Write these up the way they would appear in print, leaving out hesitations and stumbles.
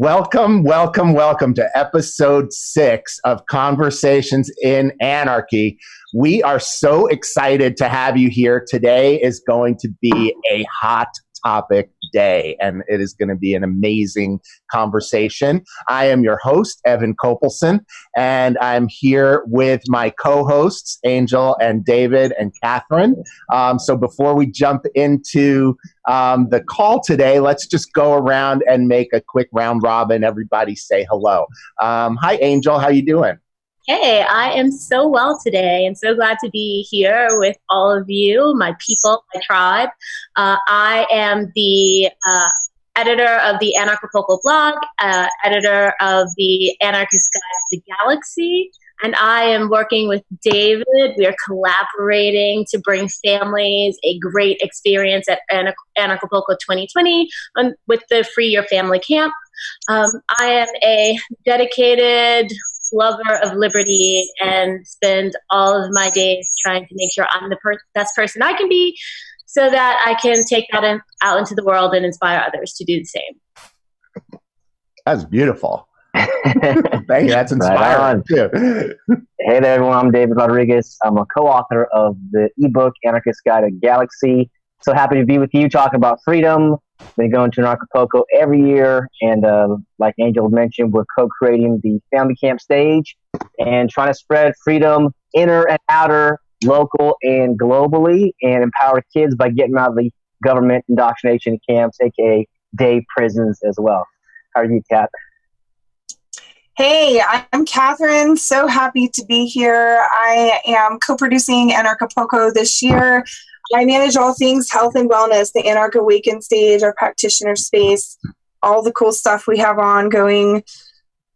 Welcome to episode 6 of Conversations in Anarchy. We are so excited to have you here. Today is going to be a hot topic day, and it is going to be an amazing conversation. I am your host, Evan Kopelson, and I'm here with my co-hosts, Angel and David and Catherine. So before we jump into the call today, let's just go around and make a quick round robin. Everybody say hello. Hi, Angel. How you doing? Hey, I am so well today and so glad to be here with all of you, my people, my tribe. I am the editor of the Anarchy blog, editor of the Anarchist Guide to the Galaxy, and I am working with David. We are collaborating to bring families a great experience at Anarchy 2020 with the Free Your Family Camp. I am a dedicated lover of liberty and spend all of my days trying to make sure I'm the best person I can be so that I can take that out into the world and inspire others to do the same. That's beautiful. Thank you. That's inspiring too. Hey there, everyone. I'm David Rodriguez. I'm a co-author of the ebook Anarchist Guide to the Galaxy. So happy to be with you talking about freedom. Been going to Anarchy every year, and like Angel mentioned, we're co-creating the Family Camp stage and trying to spread freedom inner and outer, local and globally, and empower kids by getting out of the government indoctrination camps, aka day prisons as well. How are you, Kat? Hey, I'm Catherine. So happy to be here. I am co-producing Anarchy this year. I manage all things health and wellness, the Anarch Awaken stage, our practitioner space, all the cool stuff we have ongoing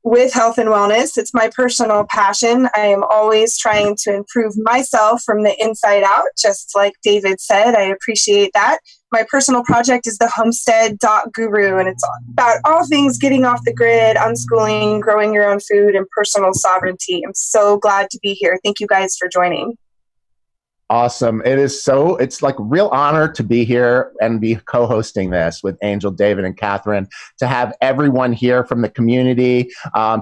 with health and wellness. It's my personal passion. I am always trying to improve myself from the inside out, just like David said. I appreciate that. My personal project is the homestead.guru, and it's about all things getting off the grid, unschooling, growing your own food, and personal sovereignty. I'm so glad to be here. Thank you guys for joining. Awesome. It's like a real honor to be here and be co-hosting this with Angel, David, and Catherine, to have everyone here from the community,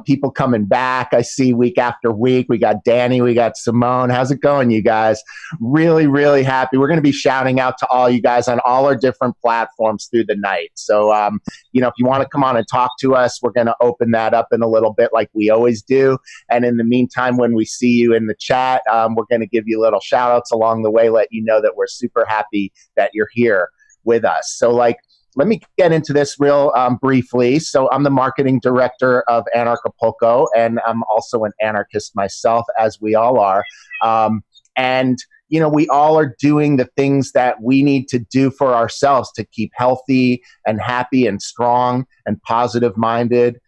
people coming back. I see week after week. We got Danny, we got Simone. How's it going, you guys? Really, really happy. We're going to be shouting out to all you guys on all our different platforms through the night. So, if you want to come on and talk to us, we're going to open that up in a little bit like we always do. And in the meantime, when we see you in the chat, we're going to give you little shout outs along the way, let you know that we're super happy that you're here with us. So let me get into this real briefly. So I'm the marketing director of Anarchy, and I'm also an anarchist myself, as we all are. We all are doing the things that we need to do for ourselves to keep healthy and happy and strong and positive minded.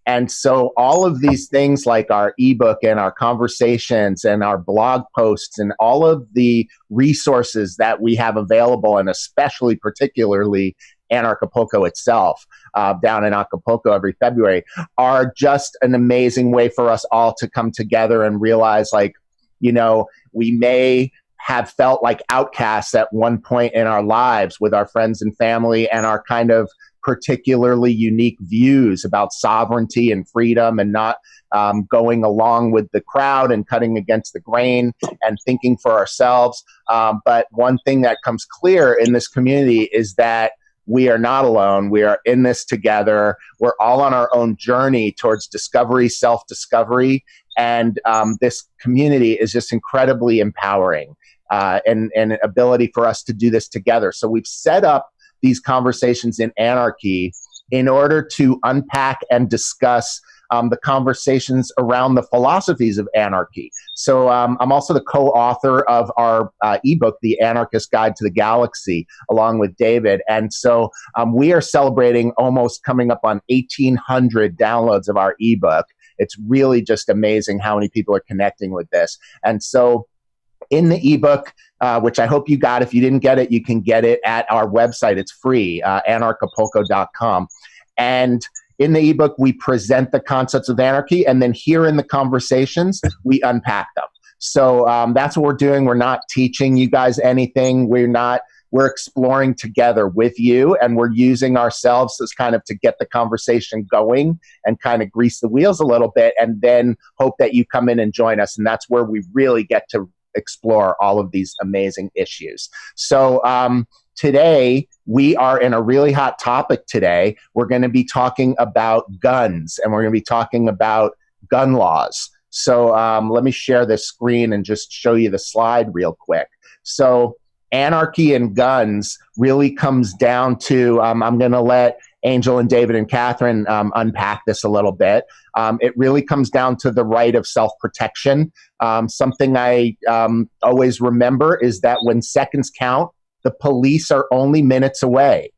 And so all of these things like our ebook and our conversations and our blog posts and all of the resources that we have available, and especially particularly Anarchy itself down in Acapulco every February, are just an amazing way for us all to come together and realize, we may have felt like outcasts at one point in our lives with our friends and family and our kind of particularly unique views about sovereignty and freedom and not going along with the crowd and cutting against the grain and thinking for ourselves. But one thing that comes clear in this community is that we are not alone. We are in this together. We're all on our own journey towards discovery, self-discovery. And this community is just incredibly empowering and an ability for us to do this together. So we've set up these conversations in Anarchy in order to unpack and discuss the conversations around the philosophies of anarchy. So I'm also the co-author of our ebook, The Anarchist Guide to the Galaxy, along with David. And so we are celebrating almost coming up on 1,800 downloads of our ebook. It's really just amazing how many people are connecting with this. And so in the ebook, which I hope you got. If you didn't get it, you can get it at our website. It's free, anarchapulco.com. And in the ebook, we present the concepts of anarchy, and then here in the conversations, we unpack them. So that's what we're doing. We're not teaching you guys anything. We're not we're exploring together with you, and we're using ourselves as kind of to get the conversation going and kind of grease the wheels a little bit, and then hope that you come in and join us. And that's where we really get to explore all of these amazing issues. So today, we are in a really hot topic today. We're going to be talking about guns, and we're going to be talking about gun laws. So let me share this screen and just show you the slide real quick. So anarchy and guns really comes down to, I'm going to let Angel and David and Catherine unpack this a little bit. It really comes down to the right of self-protection. Something I always remember is that when seconds count, the police are only minutes away.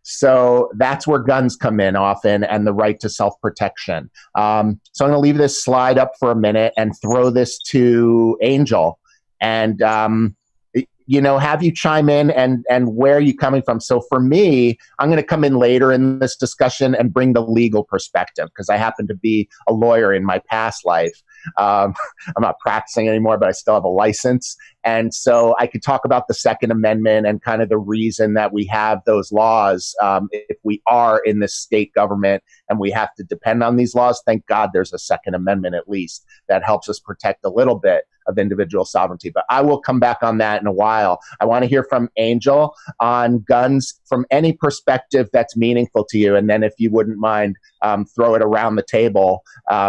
So that's where guns come in often, and the right to self-protection. So I'm going to leave this slide up for a minute and throw this to Angel, and have you chime in and where are you coming from. So for me, I'm going to come in later in this discussion and bring the legal perspective, because I happen to be a lawyer in my past life. I'm not practicing anymore, but I still have a license. And so I could talk about the Second Amendment and kind of the reason that we have those laws. If we are in this state government and we have to depend on these laws, thank God there's a Second Amendment at least that helps us protect a little bit of individual sovereignty. But I will come back on that in a while. I want to hear from Angel on guns from any perspective that's meaningful to you. And then if you wouldn't mind, throw it around the table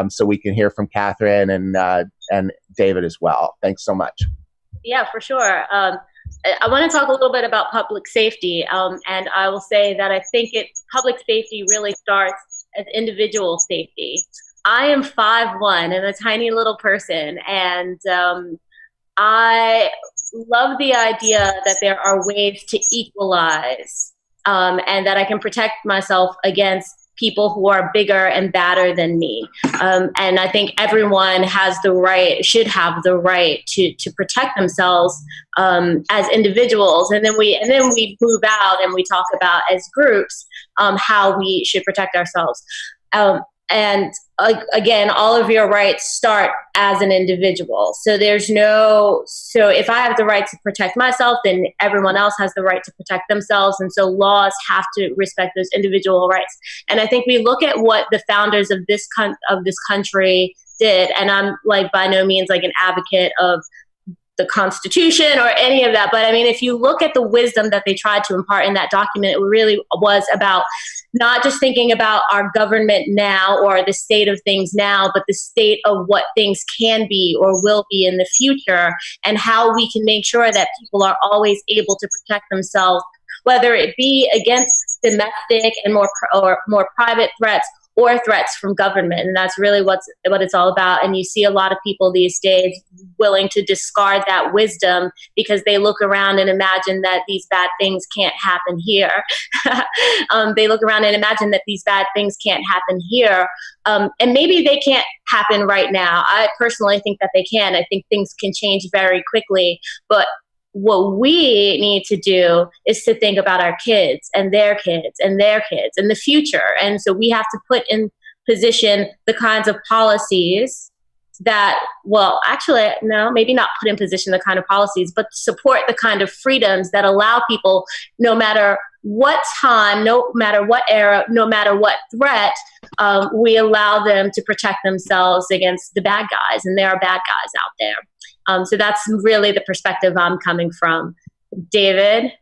so we can hear from Catherine and David as well. Thanks so much. Yeah, for sure. I want to talk a little bit about public safety. And I will say that I think public safety really starts as individual safety. I am 5'1" and a tiny little person, and I love the idea that there are ways to equalize, and that I can protect myself against people who are bigger and badder than me. And I think everyone should have the right to protect themselves as individuals. And then we move out and we talk about as groups how we should protect ourselves. And again, all of your rights start as an individual. So if I have the right to protect myself, then everyone else has the right to protect themselves. And so laws have to respect those individual rights. And I think we look at what the founders of this country did, and I'm by no means an advocate of the Constitution or any of that. But I mean, if you look at the wisdom that they tried to impart in that document, it really was about not just thinking about our government now or the state of things now, but the state of what things can be or will be in the future, and how we can make sure that people are always able to protect themselves, whether it be against domestic and more private threats or threats from government. And that's really what it's all about. And you see a lot of people these days willing to discard that wisdom because they look around and imagine that these bad things can't happen here. They look around and imagine that these bad things can't happen here. And maybe they can't happen right now. I personally think that they can. I think things can change very quickly. But what we need to do is to think about our kids and their kids and their kids and the future. And so we have to put in position the kinds of policies that, maybe not put in position the kind of policies, but support the kind of freedoms that allow people, no matter what time, no matter what era, no matter what threat, we allow them to protect themselves against the bad guys. And there are bad guys out there. So that's really the perspective I'm coming from. David?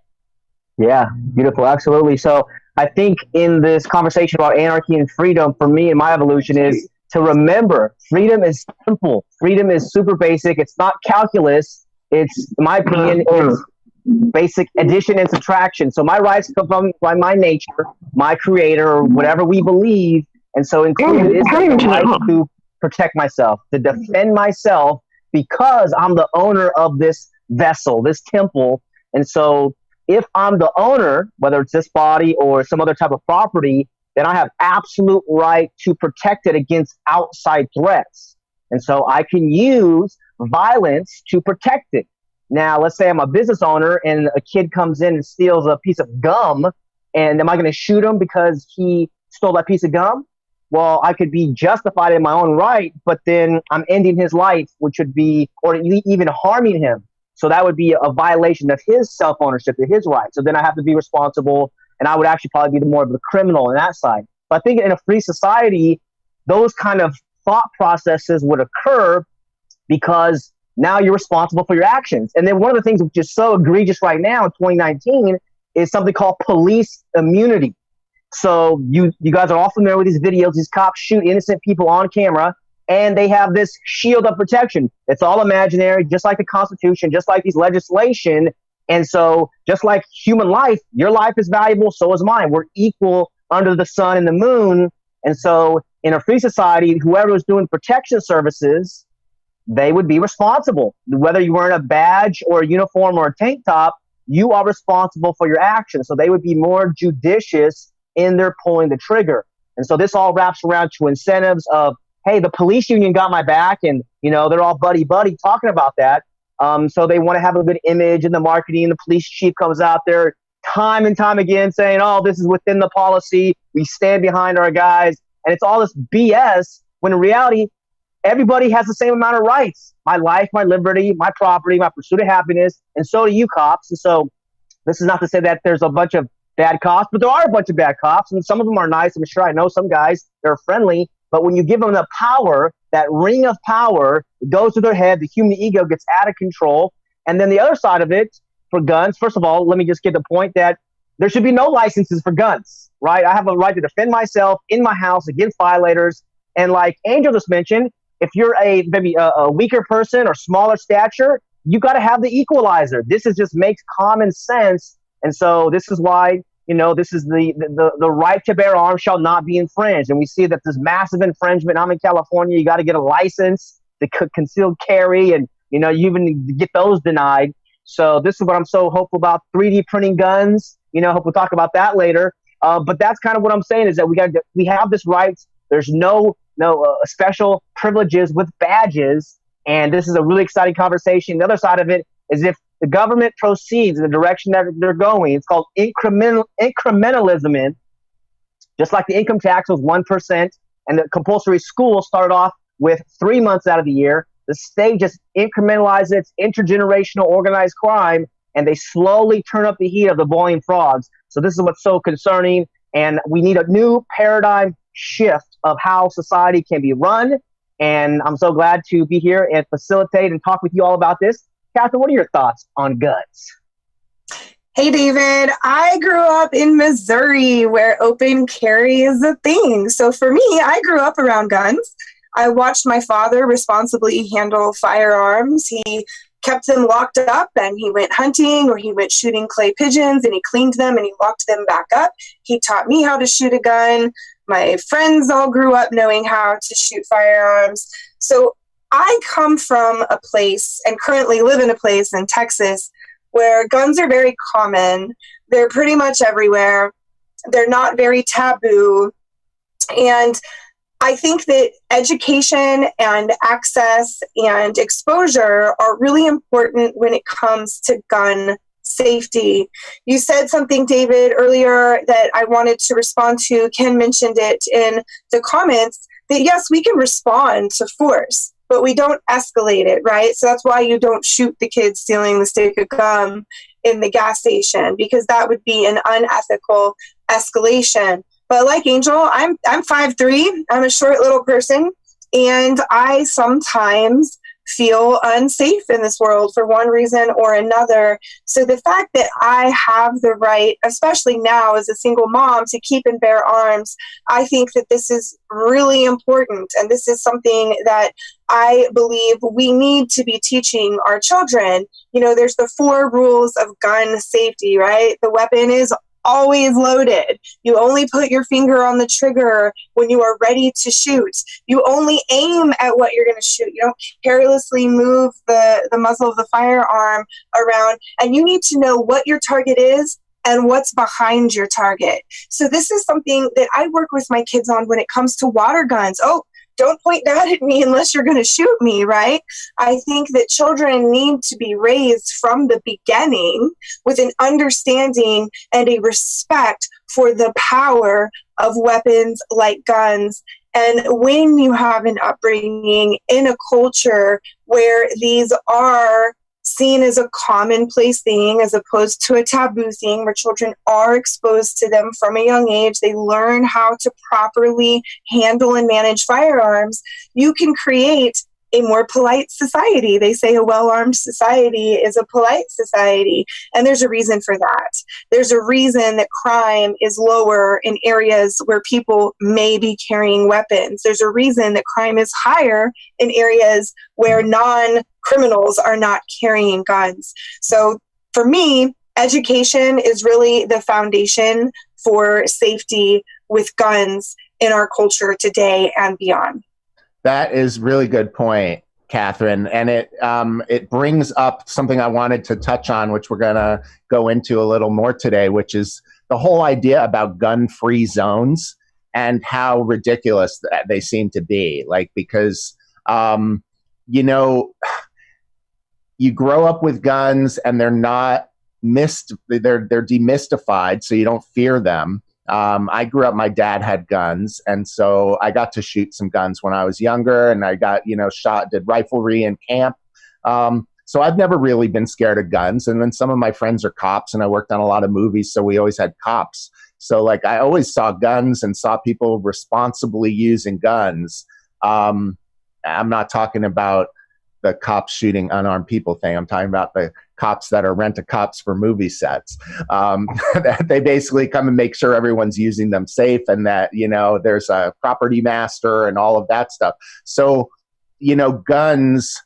Yeah, beautiful. Absolutely. So I think in this conversation about anarchy and freedom, for me and my evolution is to remember freedom is simple. Freedom is super basic. It's not calculus. It's, in my opinion, it's basic addition and subtraction. So my rights come from my nature, my creator, or whatever we believe. And so included is the right to protect myself, to defend myself, because I'm the owner of this vessel, this temple. And so if I'm the owner, whether it's this body or some other type of property, then I have absolute right to protect it against outside threats. And so I can use violence to protect it. Now, let's say I'm a business owner and a kid comes in and steals a piece of gum, and am I going to shoot him because he stole that piece of gum? Well, I could be justified in my own right, but then I'm ending his life, which would be, or even harming him. So that would be a violation of his self-ownership, of his rights. So then I have to be responsible, and I would actually probably be more of the criminal on that side. But I think in a free society, those kind of thought processes would occur because now you're responsible for your actions. And then one of the things which is so egregious right now in 2019 is something called police immunity. So you guys are all familiar with these videos. These cops shoot innocent people on camera, and they have this shield of protection. It's all imaginary, just like the Constitution, just like these legislation. And so just like human life, your life is valuable, so is mine. We're equal under the sun and the moon. And so in a free society, whoever was doing protection services, they would be responsible. Whether you wearing a badge or a uniform or a tank top, you are responsible for your actions. So they would be more judicious in their pulling the trigger. And so this all wraps around to incentives of, hey, the police union got my back, and they're all buddy talking about that. So they want to have a good image in the marketing. The police chief comes out there time and time again saying, oh, this is within the policy. We stand behind our guys. And it's all this BS when in reality, everybody has the same amount of rights. My life, my liberty, my property, my pursuit of happiness, and so do you cops. And so this is not to say that there's a bunch of bad cops, but there are a bunch of bad cops, and some of them are nice. I'm sure I know some guys, they're friendly, but when you give them the power, that ring of power, it goes to their head, the human ego gets out of control. And then the other side of it, for guns, first of all, let me just get the point that there should be no licenses for guns, right? I have a right to defend myself in my house against violators. And like Angel just mentioned, if you're maybe a weaker person or smaller stature, you got to have the equalizer. This just makes common sense. And so this is why, this is the right to bear arms shall not be infringed. And we see that there's massive infringement. I'm in California. You got to get a license to concealed carry, and, you even get those denied. So this is what I'm so hopeful about, 3D printing guns. Hope we'll talk about that later. But that's kind of what I'm saying is that we have this right. There's no special privileges with badges. And this is a really exciting conversation. The other side of it is if the government proceeds in the direction that they're going, it's called incrementalism. Just like the income tax was 1%, and the compulsory school started off with 3 months out of the year. The state just incrementalizes its intergenerational organized crime, and they slowly turn up the heat of the boiling frogs. So this is what's so concerning, and we need a new paradigm shift of how society can be run. And I'm so glad to be here and facilitate and talk with you all about this. Catherine, what are your thoughts on guns? Hey, David, I grew up in Missouri where open carry is a thing. So for me, I grew up around guns. I watched my father responsibly handle firearms. He kept them locked up, and he went hunting or he went shooting clay pigeons, and he cleaned them and he locked them back up. He taught me how to shoot a gun. My friends all grew up knowing how to shoot firearms. So I come from a place and currently live in a place in Texas where guns are very common. They're pretty much everywhere. They're not very taboo. And I think that education and access and exposure are really important when it comes to gun safety. You said something, David, earlier that I wanted to respond to. Ken mentioned it in the comments, that yes, we can respond to force, but we don't escalate it, right? So that's why you don't shoot the kid stealing the stick of gum in the gas station, because that would be an unethical escalation. But like Angel, I'm 5'3", I'm a short little person, and I sometimes feel unsafe in this world for one reason or another. So the fact that I have the right, especially now as a single mom, to keep and bear arms, I think that this is really important. And this is something that I believe we need to be teaching our children. There's the 4 rules of gun safety, right? The weapon is always loaded. You only put your finger on the trigger when you are ready to shoot. You only aim at what you're going to shoot. You don't carelessly move the muzzle of the firearm around. And you need to know what your target is and what's behind your target. So this is something that I work with my kids on when it comes to water guns. Oh, don't point that at me unless you're going to shoot me, right? I think that children need to be raised from the beginning with an understanding and a respect for the power of weapons like guns. And when you have an upbringing in a culture where these are seen as a commonplace thing as opposed to a taboo thing, where children are exposed to them from a young age. They learn how to properly handle and manage firearms. You can create a more polite society. They say a well-armed society is a polite society, and there's a reason for that. There's a reason that crime is lower in areas where people may be carrying weapons. There's a reason that crime is higher in areas where non-criminals are not carrying guns. So for me, education is really the foundation for safety with guns in our culture today and beyond. That is really good point, Catherine. And it brings up something I wanted to touch on, which we're going to go into a little more today, which is the whole idea about gun-free zones and how ridiculous they seem to be. Like, because, you know, you grow up with guns and they're not they're demystified, so you don't fear them. I grew up, my dad had guns, and so I got to shoot some guns when I was younger, and I got, did riflery in camp. So I've never really been scared of guns. And then some of my friends are cops, and I worked on a lot of movies, so we always had cops. So like I always saw guns and saw people responsibly using guns. I'm not talking about the cops shooting unarmed people thing. I'm talking about the cops that are rent-a-cops for movie sets. They basically come and make sure everyone's using them safe, and that, there's a property master and all of that stuff. So, guns,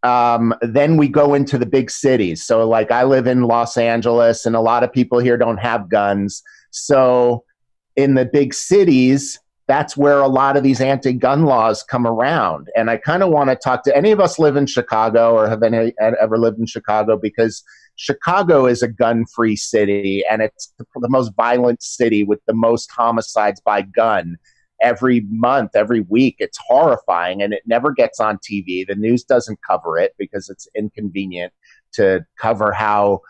then we go into the big cities. So like I live in Los Angeles, and a lot of people here don't have guns. So in the big cities, that's where a lot of these anti-gun laws come around. And I kind of want to talk to any of us live in Chicago or have ever lived in Chicago, because Chicago is a gun-free city, and it's the most violent city with the most homicides by gun every month, every week. It's horrifying, and it never gets on TV. The news doesn't cover it because it's inconvenient to cover how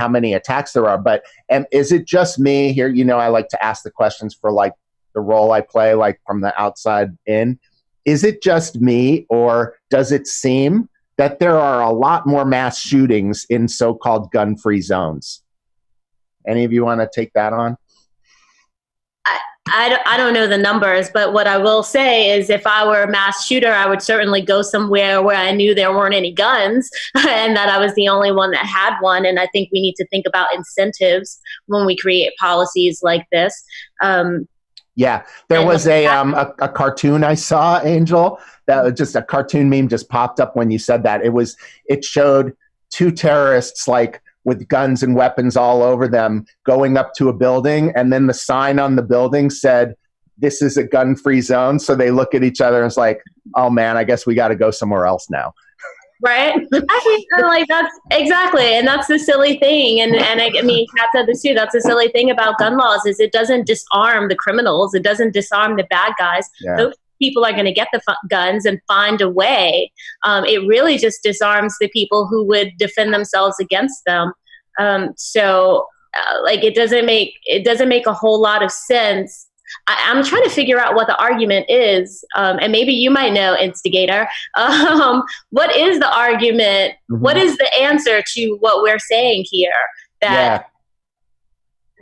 many attacks there are. But is it just me here? I like to ask the questions for like the role I play, like from the outside in. Is it just me, or does it seem that there are a lot more mass shootings in so-called gun-free zones? Any of you want to take that on? I don't know the numbers, but what I will say is if I were a mass shooter, I would certainly go somewhere where I knew there weren't any guns and that I was the only one that had one. And I think we need to think about incentives when we create policies like this. Yeah, there was a cartoon I saw, Angel, that was just a cartoon meme just popped up when you said that. It showed two terrorists like with guns and weapons all over them going up to a building, and then the sign on the building said, "This is a gun-free zone." So they look at each other and it's like, "Oh man, I guess we got to go somewhere else now." Right? I think like that's exactly, and that's the silly thing. And I mean, Kat said this too. That's the silly thing about gun laws is it doesn't disarm the criminals. It doesn't disarm the bad guys. Yeah. Those people are going to get the guns and find a way. It really just disarms the people who would defend themselves against them. Like it doesn't make a whole lot of sense. I'm trying to figure out what the argument is, and maybe you might know, Instigator. What is the argument? Mm-hmm. What is the answer to what we're saying here? That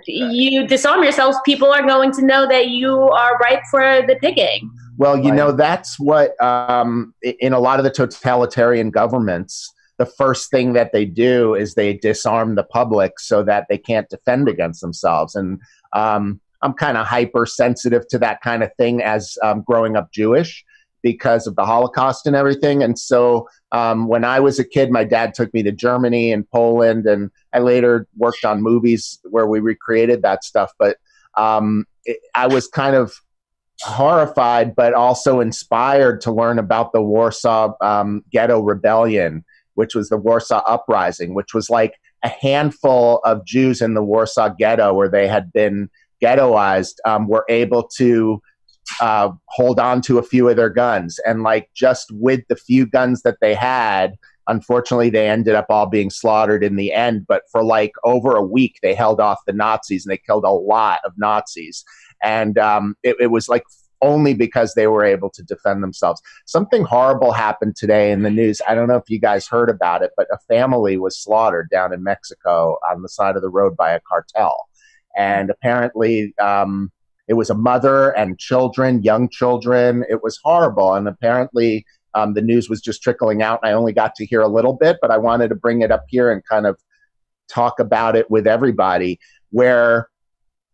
you disarm yourselves, people are going to know that you are ripe for the picking. Well, that's what, in a lot of the totalitarian governments, the first thing that they do is they disarm the public so that they can't defend against themselves. And I'm kind of hypersensitive to that kind of thing as growing up Jewish because of the Holocaust and everything. And so when I was a kid, my dad took me to Germany and Poland, and I later worked on movies where we recreated that stuff. But I was kind of horrified, but also inspired to learn about the Warsaw Ghetto Rebellion, which was the Warsaw Uprising, which was like a handful of Jews in the Warsaw Ghetto where they had been ghettoized, were able to hold on to a few of their guns. And like just with the few guns that they had, unfortunately, they ended up all being slaughtered in the end. But for like over a week, they held off the Nazis, and they killed a lot of Nazis. And it was like only because they were able to defend themselves. Something horrible happened today in the news. I don't know if you guys heard about it, but a family was slaughtered down in Mexico on the side of the road by a cartel. And apparently it was a mother and children, young children. It was horrible. And apparently the news was just trickling out. And I only got to hear a little bit, but I wanted to bring it up here and kind of talk about it with everybody, where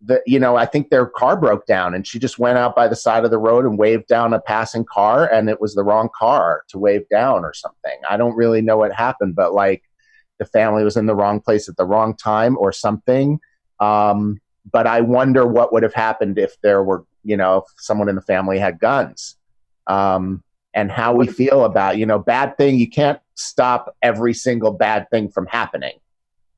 I think their car broke down and she just went out by the side of the road and waved down a passing car, and it was the wrong car to wave down or something. I don't really know what happened, but like the family was in the wrong place at the wrong time or something. But I wonder what would have happened if there were, if someone in the family had guns, and how we feel about, bad thing. You can't stop every single bad thing from happening,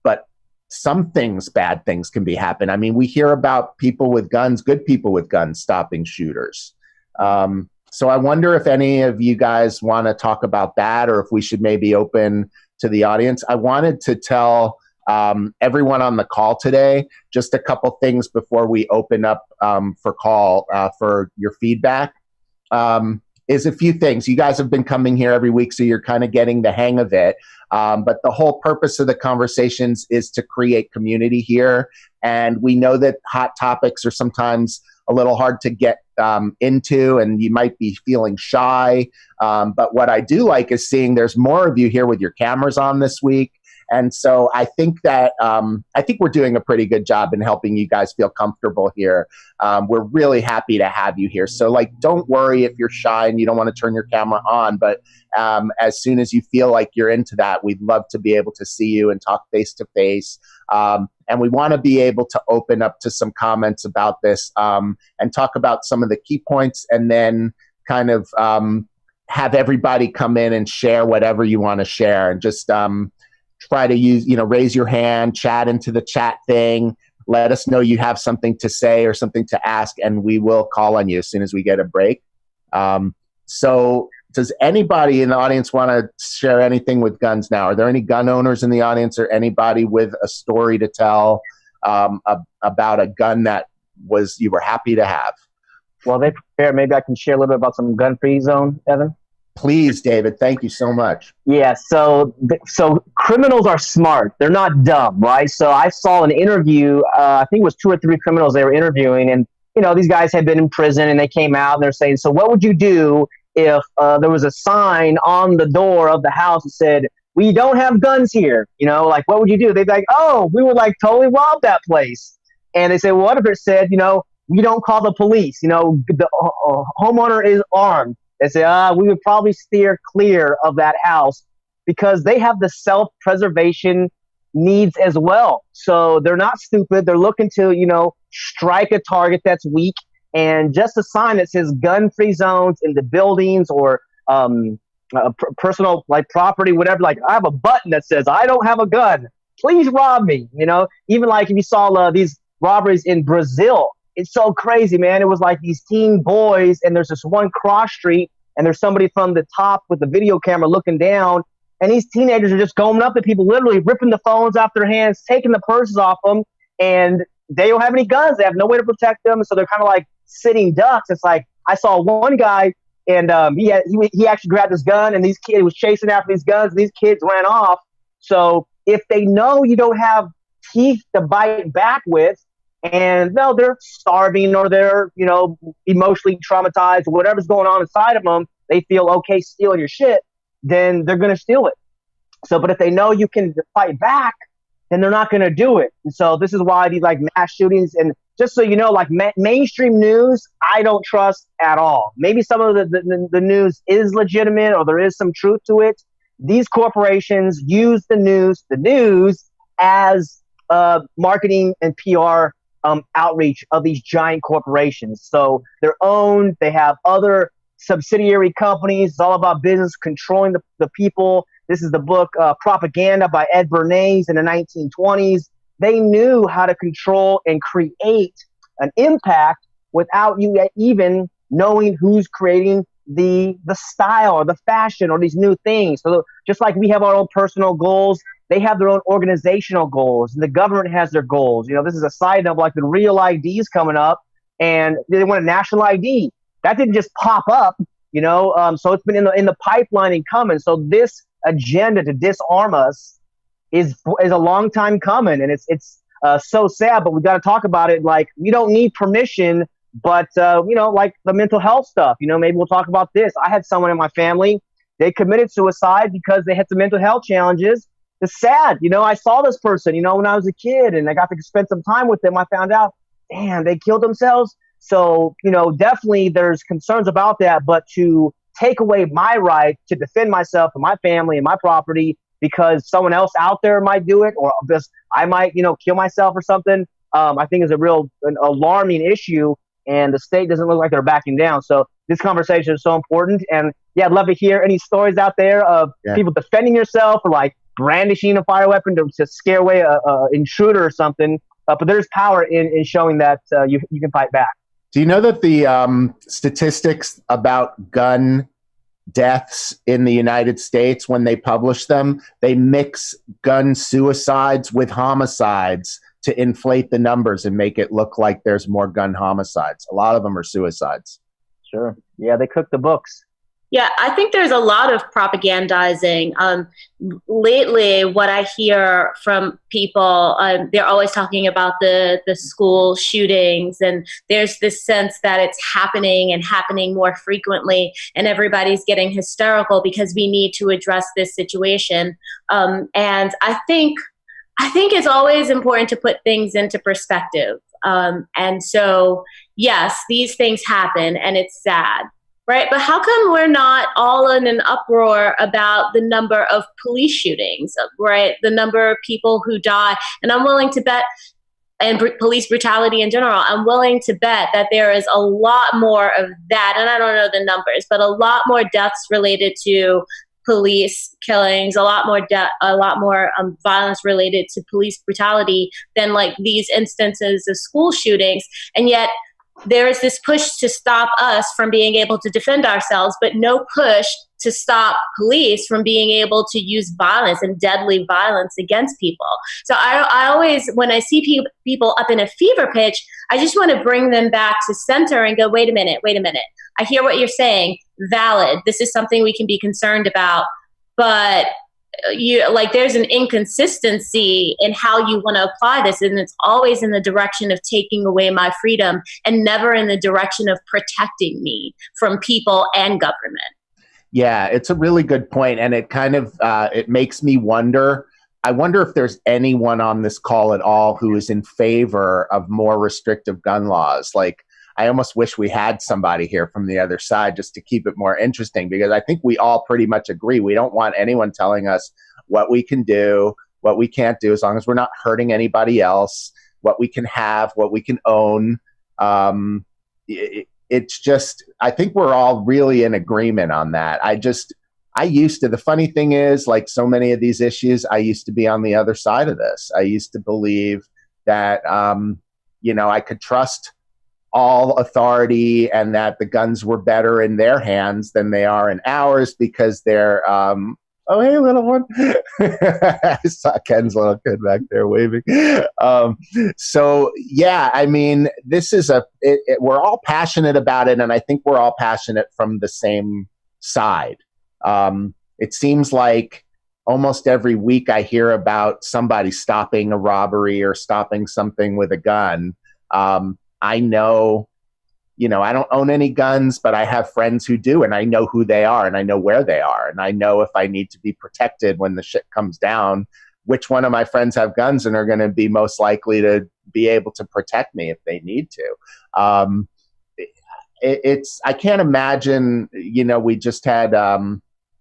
but some things, bad things can be happen. I mean, we hear about people with guns, good people with guns stopping shooters. So I wonder if any of you guys want to talk about that, or if we should maybe open to the audience. I wanted to tell everyone on the call today just a couple things before we open up for your feedback. Is a few things. You guys have been coming here every week, so you're kind of getting the hang of it. But the whole purpose of the conversations is to create community here. And we know that hot topics are sometimes a little hard to get into, and you might be feeling shy. But what I do like is seeing there's more of you here with your cameras on this week. And so I think that we're doing a pretty good job in helping you guys feel comfortable here. We're really happy to have you here. So don't worry if you're shy and you don't want to turn your camera on, but as soon as you feel like you're into that, we'd love to be able to see you and talk face to face. And we want to be able to open up to some comments about this and talk about some of the key points, and then kind of have everybody come in and share whatever you want to share, and just try to use, raise your hand, chat into the chat thing. Let us know you have something to say or something to ask, and we will call on you as soon as we get a break. So does anybody in the audience want to share anything with guns now? Are there any gun owners in the audience, or anybody with a story to tell about a gun that you were happy to have? Well, they prepare. Maybe I can share a little bit about some gun-free zone, Evan. Please, David. Thank you so much. Yeah, so criminals are smart. They're not dumb, right? So I saw an interview, I think it was 2 or 3 criminals they were interviewing, and, these guys had been in prison, and they came out, and they're saying, so what would you do if there was a sign on the door of the house that said, we don't have guns here? What would you do? They'd be like, oh, we would totally rob that place. And they say, well, what if it said, we don't call the police, the homeowner is armed? They say, we would probably steer clear of that house, because they have the self-preservation needs as well. So they're not stupid. They're looking to, strike a target that's weak. And just a sign that says gun-free zones in the buildings, or personal property, whatever. I have a button that says, I don't have a gun. Please rob me. Even if you saw these robberies in Brazil. It's so crazy, man. It was these teen boys, and there's this one cross street, and there's somebody from the top with the video camera looking down, and these teenagers are just going up to people, literally ripping the phones off their hands, taking the purses off them, and they don't have any guns. They have no way to protect them, so they're kind of sitting ducks. It's I saw one guy, and he actually grabbed his gun, and he was chasing after these guns, and these kids ran off. So if they know you don't have teeth to bite back with, and no, they're starving, or they're, emotionally traumatized, or whatever's going on inside of them, they feel okay stealing your shit, then they're going to steal it. So, but if they know you can fight back, then they're not going to do it. And so this is why these mass shootings, and just so you know, mainstream news, I don't trust at all. Maybe some of the news is legitimate, or there is some truth to it. These corporations use the news as marketing and PR outreach of these giant corporations. So they're owned, they have other subsidiary companies. It's all about business, controlling the people. This is the book Propaganda by Ed Bernays in the 1920s. They knew how to control and create an impact without you even knowing who's creating the style or the fashion or these new things. So just like we have our own personal goals, they have their own organizational goals, and the government has their goals. This is a side note, the Real ID's coming up, and they want a national ID. that didn't just pop up, so it's been in the pipeline and coming. So this agenda to disarm us is a long time coming, and it's so sad, but we got to talk about it. Like, we don't need permission, but like the mental health stuff, maybe we'll talk about this. I had someone in my family, they committed suicide because they had some mental health challenges. It's sad. I saw this person, when I was a kid, and I got to spend some time with them. I found out, damn, they killed themselves. So, definitely there's concerns about that, but to take away my right to defend myself and my family and my property because someone else out there might do it, or just I might, kill myself or something, I think is an alarming issue, and the state doesn't look like they're backing down. So this conversation is so important. And yeah, I'd love to hear any stories out there of people defending yourself or like brandishing a fire weapon to scare away a intruder or something. But there's power in showing that you can fight back. Do you know that the statistics about gun deaths in the United States, when they publish them, they mix gun suicides with homicides to inflate the numbers and make it look like there's more gun homicides. A lot of them are suicides. Sure. Yeah, they cook the books. Yeah, I think there's a lot of propagandizing. Lately, what I hear from people, they're always talking about the school shootings, and there's this sense that it's happening and happening more frequently, and everybody's getting hysterical because we need to address this situation. And I think it's always important to put things into perspective. And so, yes, these things happen, and it's sad. Right. But how come we're not all in an uproar about the number of police shootings, right? The number of people who die. And I'm willing to bet, and police brutality in general, I'm willing to bet that there is a lot more of that. And I don't know the numbers, but a lot more deaths related to police killings, a lot more violence related to police brutality than like these instances of school shootings. And yet, there is this push to stop us from being able to defend ourselves, but no push to stop police from being able to use violence and deadly violence against people. So I always, when I see people up in a fever pitch, I just want to bring them back to center and go, wait a minute. I hear what you're saying. Valid. This is something we can be concerned about, but there's an inconsistency in how you want to apply this, and it's always in the direction of taking away my freedom and never in the direction of protecting me from people and government. Yeah, it's a really good point, and it kind of it makes me wonder. I wonder if there's anyone on this call at all who is in favor of more restrictive gun laws. Like, I almost wish we had somebody here from the other side just to keep it more interesting, because I think we all pretty much agree. We don't want anyone telling us what we can do, what we can't do, as long as we're not hurting anybody else, what we can have, what we can own. It's just, I think we're all really in agreement on that. The funny thing is, like so many of these issues, I used to be on the other side of this. I used to believe that, I could trust all authority and that the guns were better in their hands than they are in ours because they're, oh, hey, little one. I saw Ken's little kid back there waving. So, yeah, I mean, this is we're all passionate about it, and I think we're all passionate from the same side. It seems like almost every week I hear about somebody stopping a robbery or stopping something with a gun. I know, I don't own any guns, but I have friends who do, and I know who they are, and I know where they are, and I know if I need to be protected when the shit comes down, which one of my friends have guns and are going to be most likely to be able to protect me if they need to. I can't imagine, we just had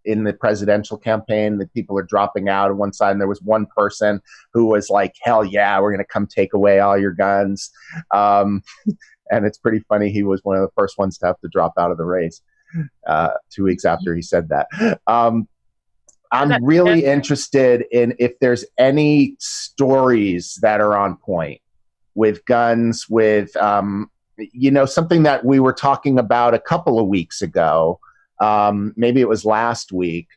in the presidential campaign that people are dropping out on one side, and there was one person who was like, hell yeah, we're going to come take away all your guns. And it's pretty funny. He was one of the first ones to have to drop out of the race 2 weeks after he said that. I'm really interested in if there's any stories that are on point with guns, with, something that we were talking about a couple of weeks ago. Maybe it was last week,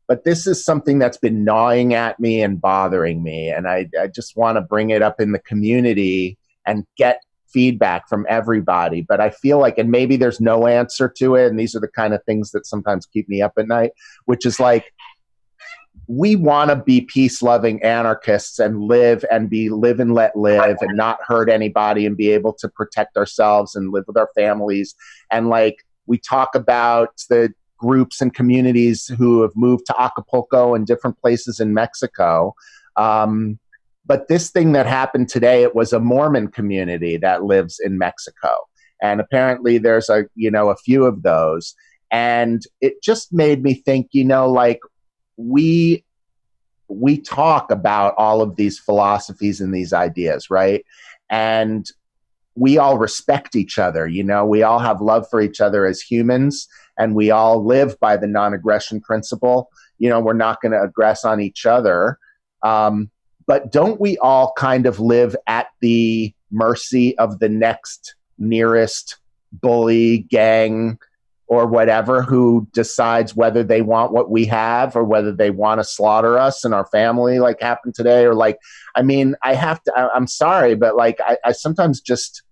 but this is something that's been gnawing at me and bothering me. And I just want to bring it up in the community and get feedback from everybody. But I feel like, and maybe there's no answer to it, and these are the kind of things that sometimes keep me up at night, which is like, we want to be peace-loving anarchists and live and let live and not hurt anybody and be able to protect ourselves and live with our families. And like, we talk about the groups and communities who have moved to Acapulco and different places in Mexico. But this thing that happened today, it was a Mormon community that lives in Mexico. And apparently there's a few of those. And it just made me think, like, we talk about all of these philosophies and these ideas, right? And we all respect each other. We all have love for each other as humans, and we all live by the non-aggression principle. We're not going to aggress on each other. But don't we all kind of live at the mercy of the next nearest bully, gang, or whatever, who decides whether they want what we have or whether they want to slaughter us and our family, like happened today? Or like, I'm sorry, but like, I sometimes just,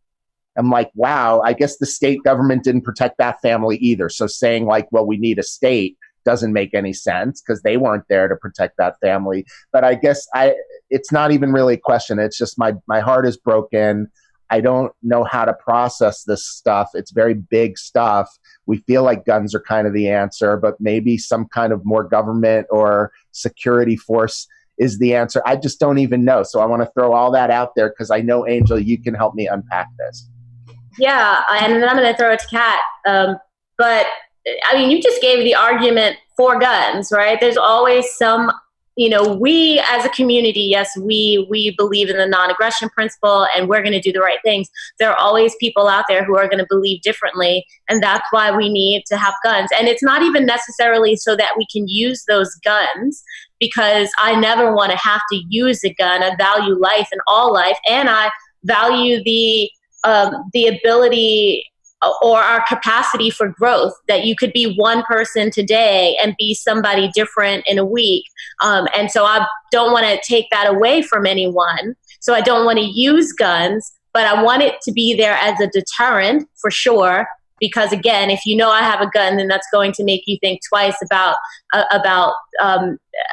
I'm like, wow, I guess the state government didn't protect that family either. So saying like, well, we need a state doesn't make any sense because they weren't there to protect that family. But I guess it's not even really a question. It's just my heart is broken. I don't know how to process this stuff. It's very big stuff. We feel like guns are kind of the answer, but maybe some kind of more government or security force is the answer. I just don't even know. So I want to throw all that out there because I know, Angel, you can help me unpack this. Yeah, and then I'm going to throw it to Kat. But I mean, you just gave the argument for guns, right? There's always some, we as a community, yes, we believe in the non-aggression principle and we're going to do the right things. There are always people out there who are going to believe differently. And that's why we need to have guns. And it's not even necessarily so that we can use those guns, because I never want to have to use a gun. I value life and all life. And I value the ability or our capacity for growth, that you could be one person today and be somebody different in a week. And so I don't want to take that away from anyone. So I don't want to use guns, but I want it to be there as a deterrent for sure. Because again, if I have a gun, then that's going to make you think twice about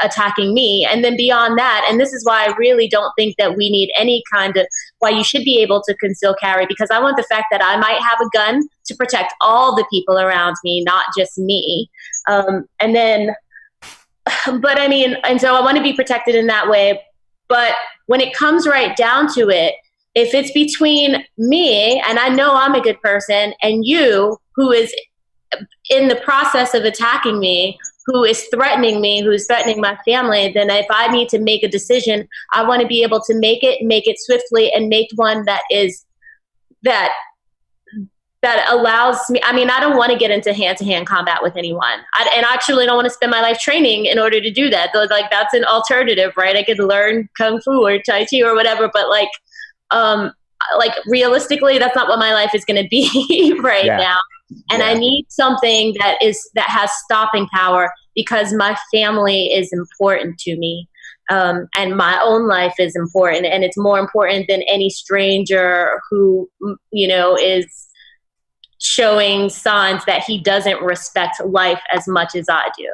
attacking me. And then beyond that, and this is why I really don't think that we need any kind of, why you should be able to conceal carry, because I want the fact that I might have a gun to protect all the people around me, not just me. And so I want to be protected in that way. But when it comes right down to it, if it's between me, and I know I'm a good person, and you, who is in the process of attacking me, who is threatening me, who is threatening my family, then if I need to make a decision, I want to be able to make it swiftly, and make one that allows me. I mean, I don't want to get into hand-to-hand combat with anyone. And I actually don't want to spend my life training in order to do that. Though, like, that's an alternative, right? I could learn Kung Fu or Tai Chi or whatever, but like realistically, that's not what my life is going to be right now. And I need something that has stopping power, because my family is important to me. And my own life is important, and it's more important than any stranger who, is showing signs that he doesn't respect life as much as I do.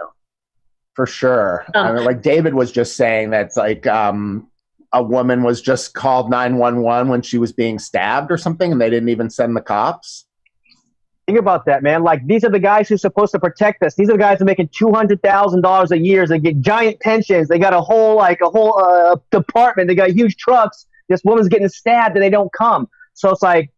For sure. Like David was just saying, that's like, a woman was just called 911 when she was being stabbed or something, and they didn't even send the cops. Think about that, man. Like, these are the guys who are supposed to protect us. These are the guys who are making $200,000 a year. They get giant pensions. They got a whole department. They got huge trucks. This woman's getting stabbed and they don't come. So it's like,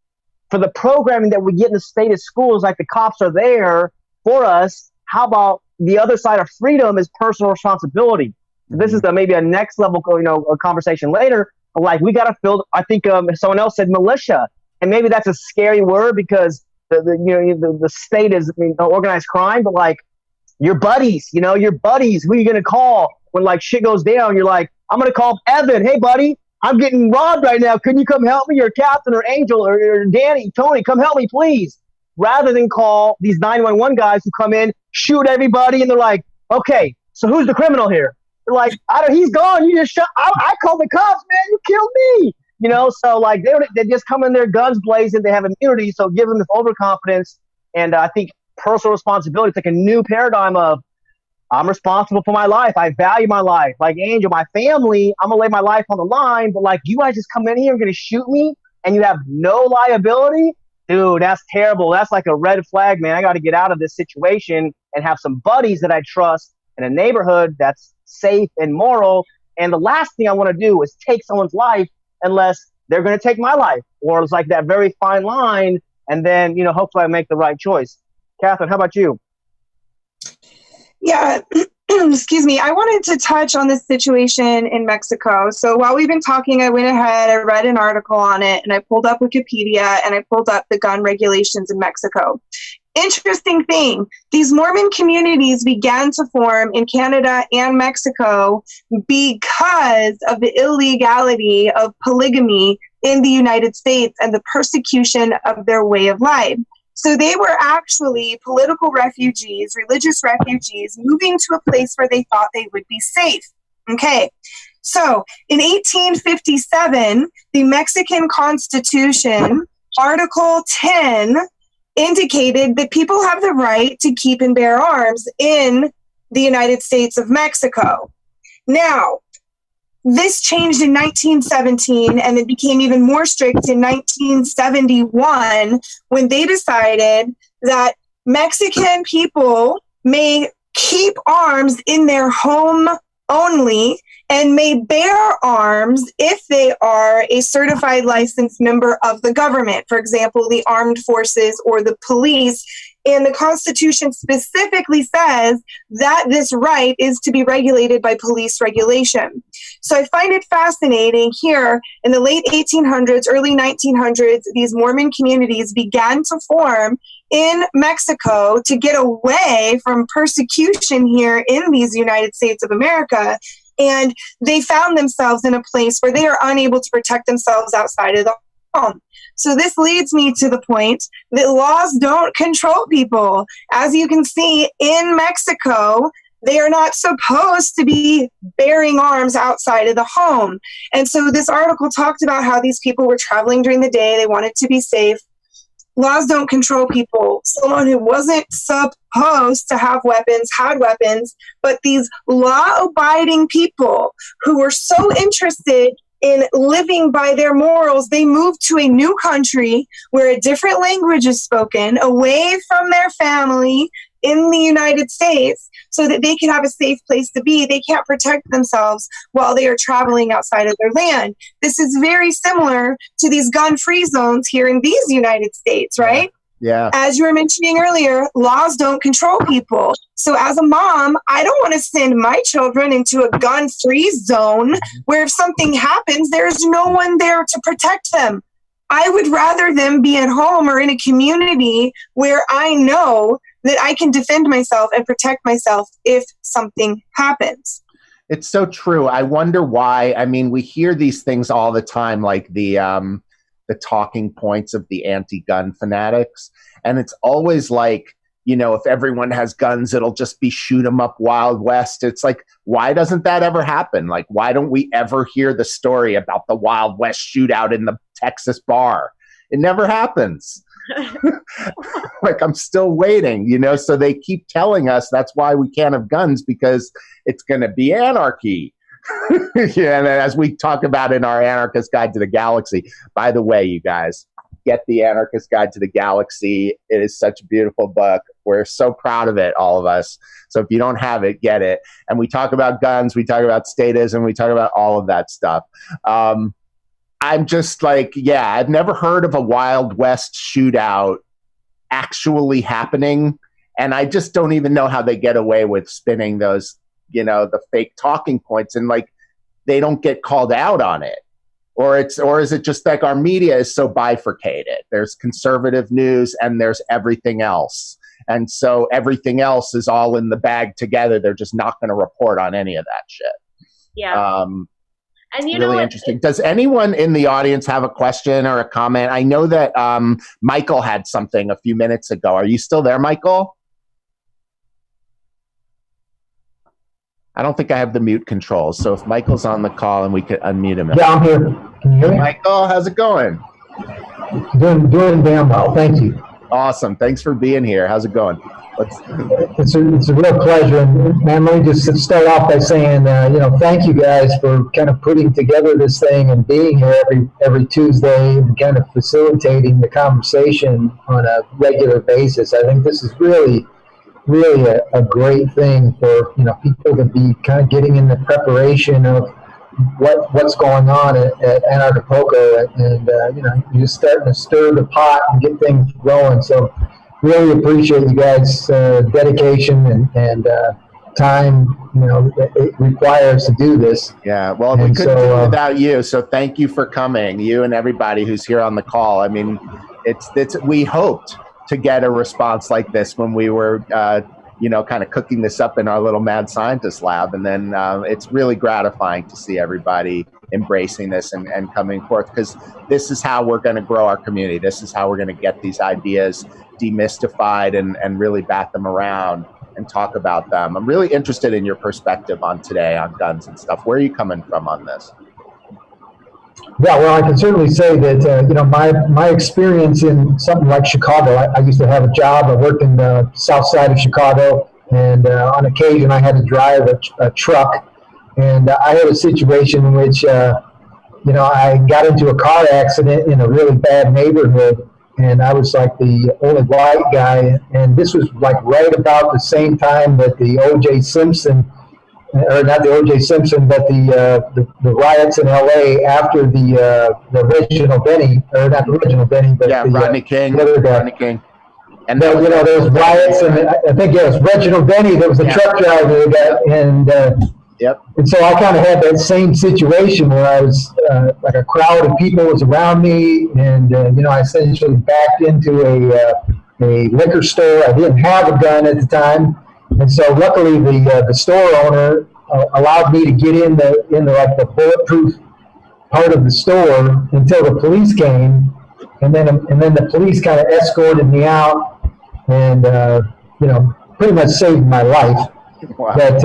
for the programming that we get in the state of schools, like, the cops are there for us. How about the other side of freedom is personal responsibility? This is maybe a next level, a conversation later. But like, we got to fill. I think someone else said militia, and maybe that's a scary word because the state is organized crime. But like, your buddies, who are you going to call when like shit goes down? You're like, I'm going to call Evan. Hey, buddy, I'm getting robbed right now. Can you come help me? Or Captain or Angel or Danny, Tony, come help me, please. Rather than call these 911 guys who come in, shoot everybody, and they're like, okay, so who's the criminal here? They're like, he's gone. You just shot. I called the cops, man. You killed me. You know, so like they just come in there guns blazing. They have immunity, so give them this overconfidence. And I think personal responsibility. It's like a new paradigm of I'm responsible for my life. I value my life. Like Angel, my family, I'm gonna lay my life on the line. But like you guys just come in here and gonna shoot me, and you have no liability, dude. That's terrible. That's like a red flag, man. I got to get out of this situation and have some buddies that I trust in a neighborhood that's safe and moral. And the last thing I want to do is take someone's life unless they're gonna take my life, or it's like that very fine line. And then hopefully I make the right choice. Catherine, how about you? Yeah, excuse me. I wanted to touch on this situation in Mexico. So while we've been talking, I went ahead, I read an article on it, and I pulled up Wikipedia and I pulled up the gun regulations in Mexico. Interesting thing, these Mormon communities began to form in Canada and Mexico because of the illegality of polygamy in the United States and the persecution of their way of life. So they were actually political refugees, religious refugees, moving to a place where they thought they would be safe. Okay, so in 1857, the Mexican Constitution, Article 10, indicated that people have the right to keep and bear arms in the United States of Mexico. Now, this changed in 1917, and it became even more strict in 1971 when they decided that Mexican people may keep arms in their home only and may bear arms if they are a certified licensed member of the government, for example, the armed forces or the police. And the Constitution specifically says that this right is to be regulated by police regulation. So I find it fascinating here in the late 1800s, early 1900s, these Mormon communities began to form in Mexico to get away from persecution here in these United States of America. And they found themselves in a place where they are unable to protect themselves outside of the home. So this leads me to the point that laws don't control people. As you can see in Mexico, they are not supposed to be bearing arms outside of the home. And so this article talked about how these people were traveling during the day. They wanted to be safe. Laws don't control people. Someone who wasn't supposed to have weapons had weapons, but these law-abiding people who were so interested in living by their morals, they moved to a new country where a different language is spoken, away from their family in the United States, so that they can have a safe place to be. They can't protect themselves while they are traveling outside of their land. This is very similar to these gun-free zones here in these United States, right? Yeah. As you were mentioning earlier, laws don't control people. So as a mom, I don't want to send my children into a gun-free zone where if something happens, there's no one there to protect them. I would rather them be at home or in a community where I know that I can defend myself and protect myself if something happens. It's so true. I wonder why. I mean, we hear these things all the time, like the talking points of the anti-gun fanatics. And it's always like, if everyone has guns, it'll just be shoot 'em up Wild West. It's like, why doesn't that ever happen? Like, why don't we ever hear the story about the Wild West shootout in the Texas bar? It never happens. Like, I'm still waiting, so they keep telling us that's why we can't have guns, because it's going to be anarchy. Yeah, and as we talk about in our Anarchist Guide to the Galaxy, by the way, you guys, get the Anarchist Guide to the Galaxy. It is such a beautiful book. We're so proud of it, all of us. So if you don't have it, get it. And we talk about guns, we talk about statism, we talk about all of that stuff. I'm just like, I've never heard of a Wild West shootout actually happening. And I just don't even know how they get away with spinning those, the fake talking points, and like, they don't get called out on it. Or is it just like our media is so bifurcated? There's conservative news and there's everything else. And so everything else is all in the bag together. They're just not going to report on any of that shit. Yeah. And really interesting. Does anyone in the audience have a question or a comment? I know that Michael had something a few minutes ago. Are you still there, Michael? I don't think I have the mute controls. So if Michael's on the call and we could unmute him. Yeah, I'm here. Can you hear me? Michael, how's it going? Doing damn well. Thank you. Awesome. Thanks for being here. How's it going? It's a real pleasure. And man, let me just start off by saying, thank you guys for kind of putting together this thing and being here every Tuesday and kind of facilitating the conversation on a regular basis. I think this is really a great thing for people to be kind of getting in the preparation of what's going on at Anarchy, and you're just starting to stir the pot and get things going. So really appreciate you guys' dedication and time that it requires to do this. Yeah, well, we couldn't do it without you. So thank you for coming, you and everybody who's here on the call. I mean, we hoped to get a response like this when we were, kind of cooking this up in our little mad scientist lab. And then it's really gratifying to see everybody embracing this and coming forth, because this is how we're going to grow our community. This is how we're going to get these ideas demystified and really bat them around and talk about them. I'm really interested in your perspective on today on guns and stuff. Where are you coming from on this? Yeah, well, I can certainly say that, my experience in something like Chicago, I used to have a job. I worked in the south side of Chicago, and on occasion I had to drive a truck. And I had a situation in which, I got into a car accident in a really bad neighborhood, and I was like the only white guy. And this was like right about the same time that the O.J. Simpson, or not the O.J. Simpson, but the riots in L.A. after the Reginald Benny, or not the Reginald Benny, but Rodney King. Rodney King. And there was riots, and I think it was Reginald Benny that was the truck driver that got, Yep. And so I kind of had that same situation where I was like a crowd of people was around me, and I essentially backed into a liquor store. I didn't have a gun at the time, and so luckily the store owner allowed me to get in the bulletproof part of the store until the police came, and then the police kind of escorted me out, and pretty much saved my life. Wow. But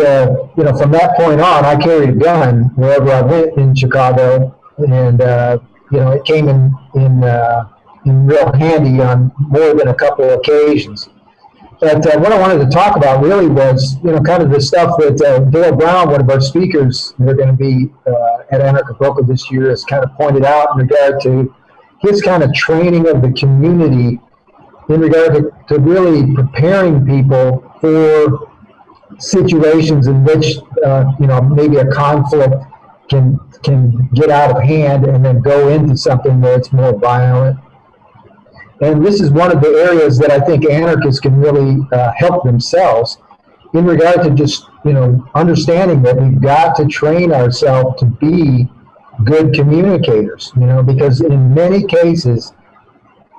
from that point on, I carried a gun wherever I went in Chicago, and it came in real handy on more than a couple of occasions. But what I wanted to talk about really was kind of the stuff that Dale Brown, one of our speakers who are going to be at Anarchy this year, has kind of pointed out in regard to his kind of training of the community in regard to really preparing people for situations in which maybe a conflict can get out of hand and then go into something where it's more violent. And this is one of the areas that I think anarchists can really help themselves in regard to just understanding that we've got to train ourselves to be good communicators, because in many cases,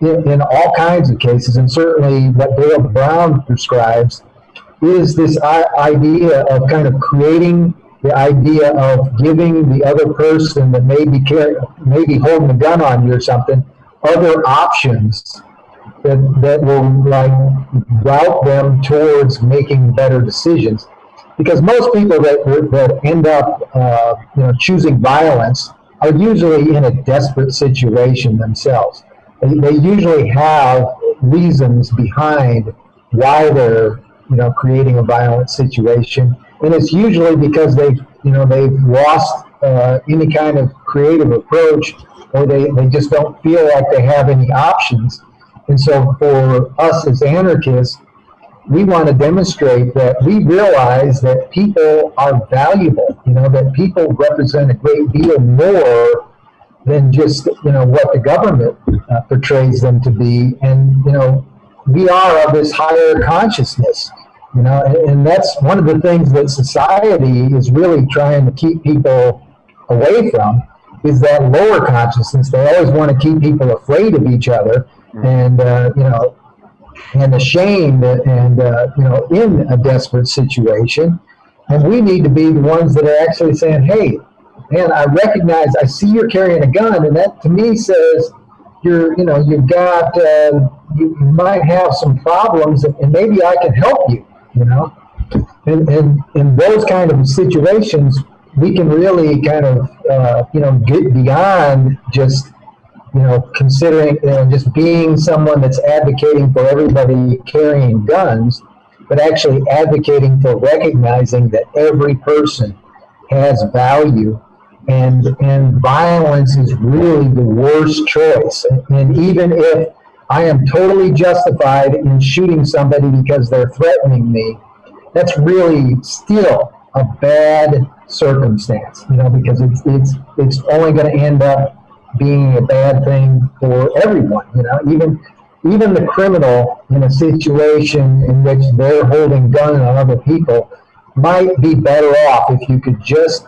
in all kinds of cases, and certainly what Dale Brown prescribes, is this idea of kind of creating the idea of giving the other person that may be holding a gun on you or something, other options that will like route them towards making better decisions. Because most people that end up choosing violence are usually in a desperate situation themselves. They usually have reasons behind why they're creating a violent situation, and it's usually because they've lost any kind of creative approach, or they just don't feel like they have any options. And so for us as anarchists, we want to demonstrate that we realize that people are valuable, that people represent a great deal more than just what the government portrays them to be, and we are of this higher consciousness, and that's one of the things that society is really trying to keep people away from, is that lower consciousness. They always want to keep people afraid of each other, and and ashamed, and in a desperate situation. And we need to be the ones that are actually saying, hey, man, I see you're carrying a gun, and that to me says you might have some problems, and maybe I can help you, And in those kind of situations, we can really kind of, get beyond just, considering, just being someone that's advocating for everybody carrying guns, but actually advocating for recognizing that every person has value, and violence is really the worst choice. And even if I am totally justified in shooting somebody because they're threatening me, that's really still a bad circumstance, because it's only going to end up being a bad thing for everyone. Even the criminal in a situation in which they're holding guns on other people might be better off if you could just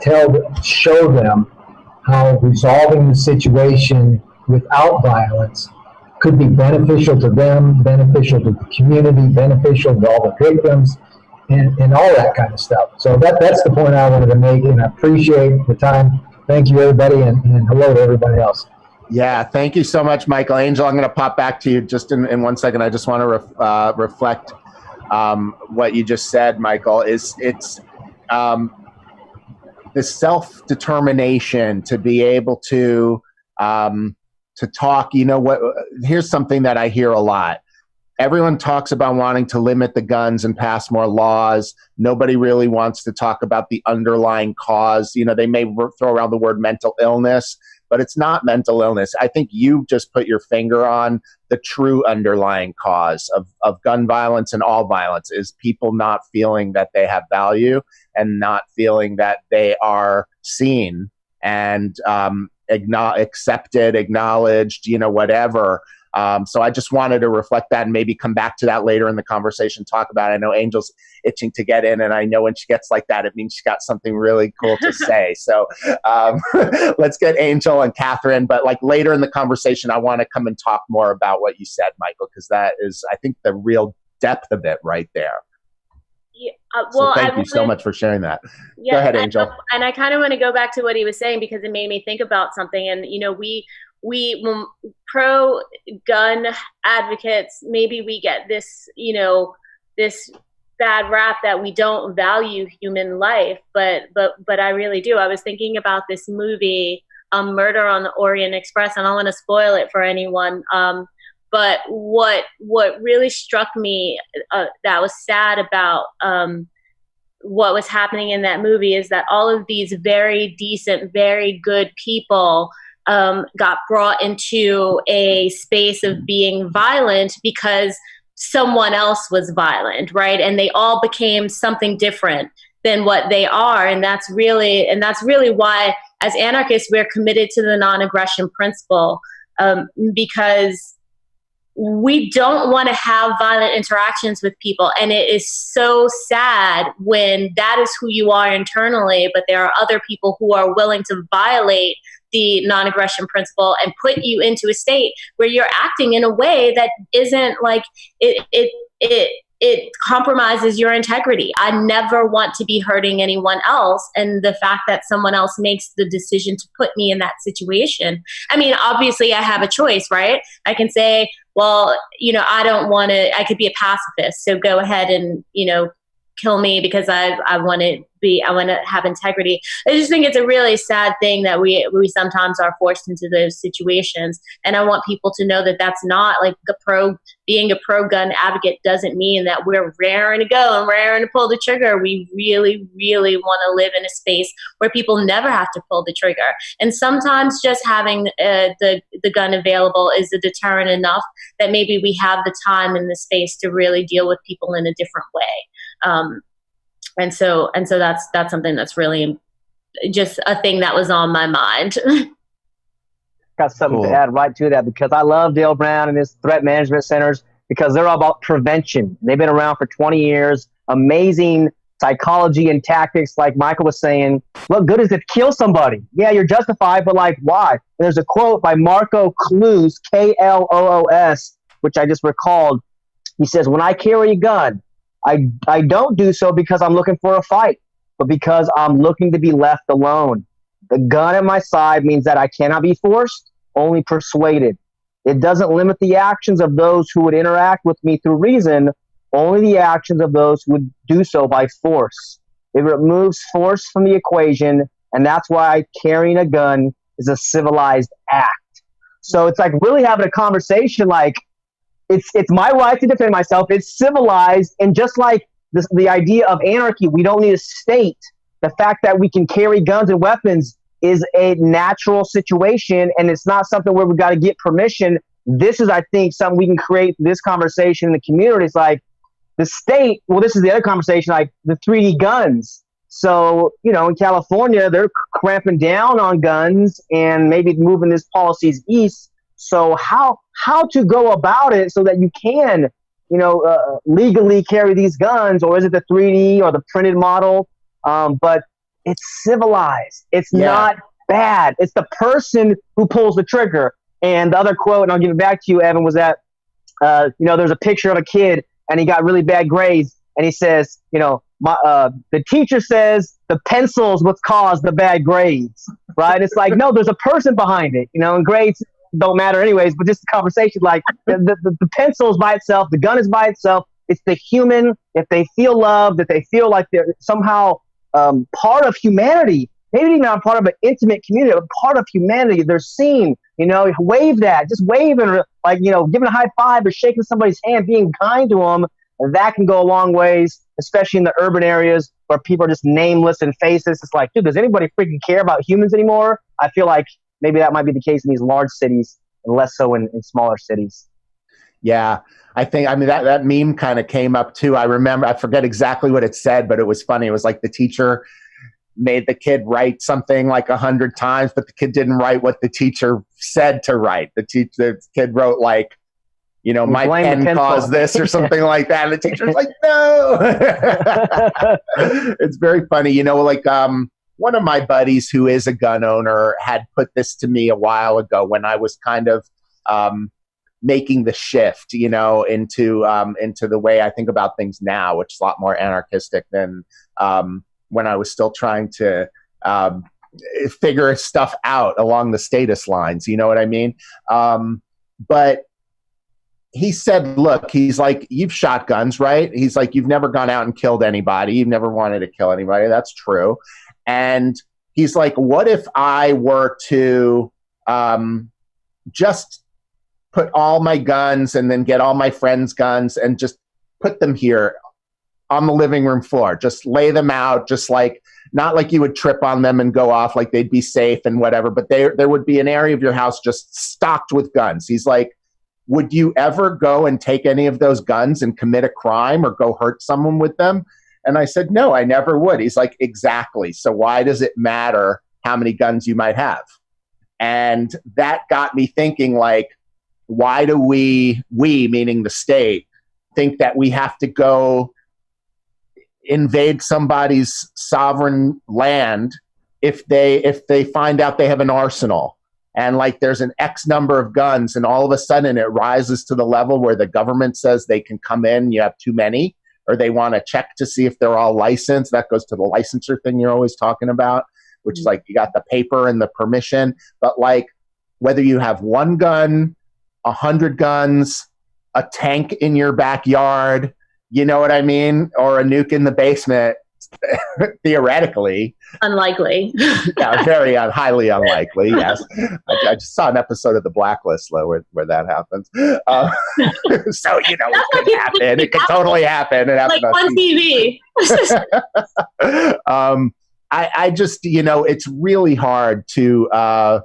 show them how resolving the situation without violence could be beneficial to them, beneficial to the community, beneficial to all the victims, and all that kind of stuff. So that's the point I wanted to make, and I appreciate the time. Thank you, everybody, and hello to everybody else. Yeah, thank you so much, Michael. Angel, I'm going to pop back to you just in 1 second. I just want to reflect what you just said, Michael. It's the self-determination to be able to talk. Here's something that I hear a lot. Everyone talks about wanting to limit the guns and pass more laws. Nobody really wants to talk about the underlying cause. They may throw around the word mental illness, but it's not mental illness. I think you just put your finger on the true underlying cause of gun violence and all violence is people not feeling that they have value and not feeling that they are seen and accepted, acknowledged, whatever. So I just wanted to reflect that and maybe come back to that later in the conversation, talk about it. I know Angel's itching to get in, and I know when she gets like that, it means she's got something really cool to say. So let's get Angel and Catherine, but like later in the conversation, I want to come and talk more about what you said, Michael, because that is, I think, the real depth of it right there. Yeah, so thank you so much for sharing that. Yeah, go ahead, Angel. And I kind of want to go back to what he was saying because it made me think about something. And, we pro-gun advocates, maybe we get this, this bad rap that we don't value human life, but I really do. I was thinking about this movie, Murder on the Orient Express, and I don't want to spoil it for anyone. But what really struck me that was sad about what was happening in that movie is that all of these very decent, very good people got brought into a space of being violent because someone else was violent, right? And they all became something different than what they are. And that's really why, as anarchists, we're committed to the non-aggression principle, because we don't want to have violent interactions with people. And it is so sad when that is who you are internally, but there are other people who are willing to violate the non-aggression principle and put you into a state where you're acting in a way that isn't like it compromises your integrity. I never want to be hurting anyone else. And the fact that someone else makes the decision to put me in that situation. I mean, obviously I have a choice, right? I can say, well, I don't want to, I could be a pacifist. So go ahead and, kill me because I want to have integrity. I just think it's a really sad thing that we sometimes are forced into those situations. And I want people to know that that's not like being a pro-gun advocate doesn't mean that we're raring to go and raring to pull the trigger. We really, really want to live in a space where people never have to pull the trigger. And sometimes just having the gun available is a deterrent enough that maybe we have the time and the space to really deal with people in a different way. And so that's something that's really just a thing that was on my mind. Got something to add right to that because I love Dale Brown and his threat management centers because they're all about prevention. They've been around for 20 years. Amazing psychology and tactics, like Michael was saying. What good is it to kill somebody? Yeah, you're justified, but like, why? And there's a quote by Marco Kloos, Kloos, which I just recalled. He says, "When I carry a gun, I don't do so because I'm looking for a fight, but because I'm looking to be left alone. The gun at my side means that I cannot be forced, only persuaded. It doesn't limit the actions of those who would interact with me through reason, only the actions of those who would do so by force. It removes force from the equation, and that's why carrying a gun is a civilized act. So it's like really having a conversation like, it's my right to defend myself. It's civilized, and just like the idea of anarchy, we don't need a state. The fact that we can carry guns and weapons is a natural situation, and it's not something where we've got to get permission. This is, I think, something we can create this conversation in the community. It's like the state, well, this is the other conversation, like the 3D guns. So, you know, in California, they're cramping down on guns and maybe moving these policies east. So how to go about it so that you can, you know, legally carry these guns, or is it the 3D or the printed model? But it's civilized. It's not bad. It's the person who pulls the trigger. And the other quote, and I'll give it back to you, Evan, was that, you know, there's a picture of a kid and he got really bad grades. And he says, you know, the teacher says the pencil's what's caused the bad grades, right? It's like, no, there's a person behind it, you know, and grades don't matter anyways, but just the conversation, like the pencil is by itself, the gun is by itself. It's the human, if they feel loved, if they feel like they're somehow part of humanity, maybe even not part of an intimate community, but part of humanity, they're seen, you know, wave that, just wave and like, you know, giving a high five or shaking somebody's hand, being kind to them, that can go a long ways, especially in the urban areas where people are just nameless and faceless. It's like, dude, does anybody freaking care about humans anymore? I feel like maybe that might be the case in these large cities and less so in smaller cities. Yeah, I mean, that meme kind of came up too. I remember, I forget exactly what it said, but it was funny. It was like the teacher made the kid write something like 100 times, but the kid didn't write what the teacher said to write. The kid wrote like, you know, my pen caused this or something like that. And the teacher's like, no. It's very funny. You know, like one of my buddies who is a gun owner had put this to me a while ago when I was kind of making the shift, you know, into the way I think about things now, which is a lot more anarchistic than when I was still trying to figure stuff out along the status lines. You know what I mean? But he said, look, he's like, you've shot guns, right? He's like, you've never gone out and killed anybody. You've never wanted to kill anybody. That's true. And he's like, what if I were to just put all my guns and then get all my friends' guns and just put them here on the living room floor, just lay them out, just like, not like you would trip on them and go off, like they'd be safe and whatever, but there would be an area of your house just stocked with guns. He's like, would you ever go and take any of those guns and commit a crime or go hurt someone with them? And I said, no, I never would. He's like, exactly. So why does it matter how many guns you might have? And that got me thinking, like, why do we meaning the state, think that we have to go invade somebody's sovereign land if they find out they have an arsenal? And like there's an X number of guns and all of a sudden it rises to the level where the government says they can come in, you have too many, or they want to check to see if they're all licensed. That goes to the licensure thing you're always talking about, which is like you got the paper and the permission. But like whether you have one gun, 100 guns, a tank in your backyard, you know what I mean? Or a nuke in the basement, theoretically. Unlikely. Yeah, very highly unlikely, yes. I just saw an episode of The Blacklist, though, where that happens. So, you know, it could happen. It could totally happen. It happened like on TV. I just, you know, it's really hard to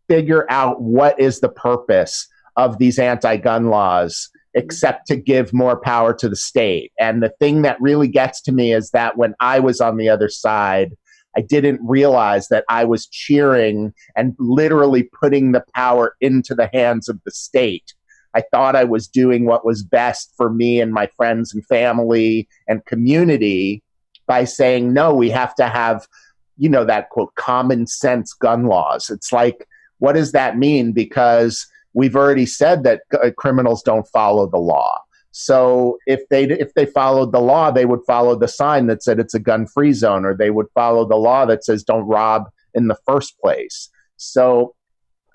figure out what is the purpose of these anti-gun laws, except to give more power to the state. And the thing that really gets to me is that when I was on the other side, I didn't realize that I was cheering and literally putting the power into the hands of the state. I thought I was doing what was best for me and my friends and family and community by saying, no, we have to have, you know, that quote, common sense gun laws. It's like, what does that mean? Because we've already said that criminals don't follow the law. So if they followed the law, they would follow the sign that said it's a gun-free zone, or they would follow the law that says don't rob in the first place. So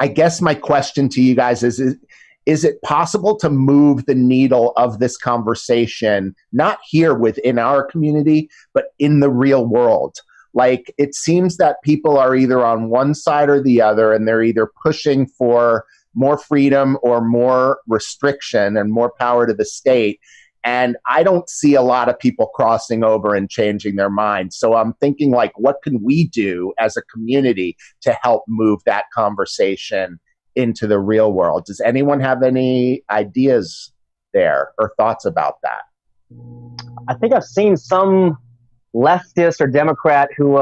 I guess my question to you guys is is it possible to move the needle of this conversation, not here within our community, but in the real world? Like, it seems that people are either on one side or the other, and they're either pushing for more freedom or more restriction and more power to the state. And I don't see a lot of people crossing over and changing their minds. So I'm thinking, like, what can we do as a community to help move that conversation into the real world? Does anyone have any ideas there or thoughts about that? I think I've seen some leftist or Democrat who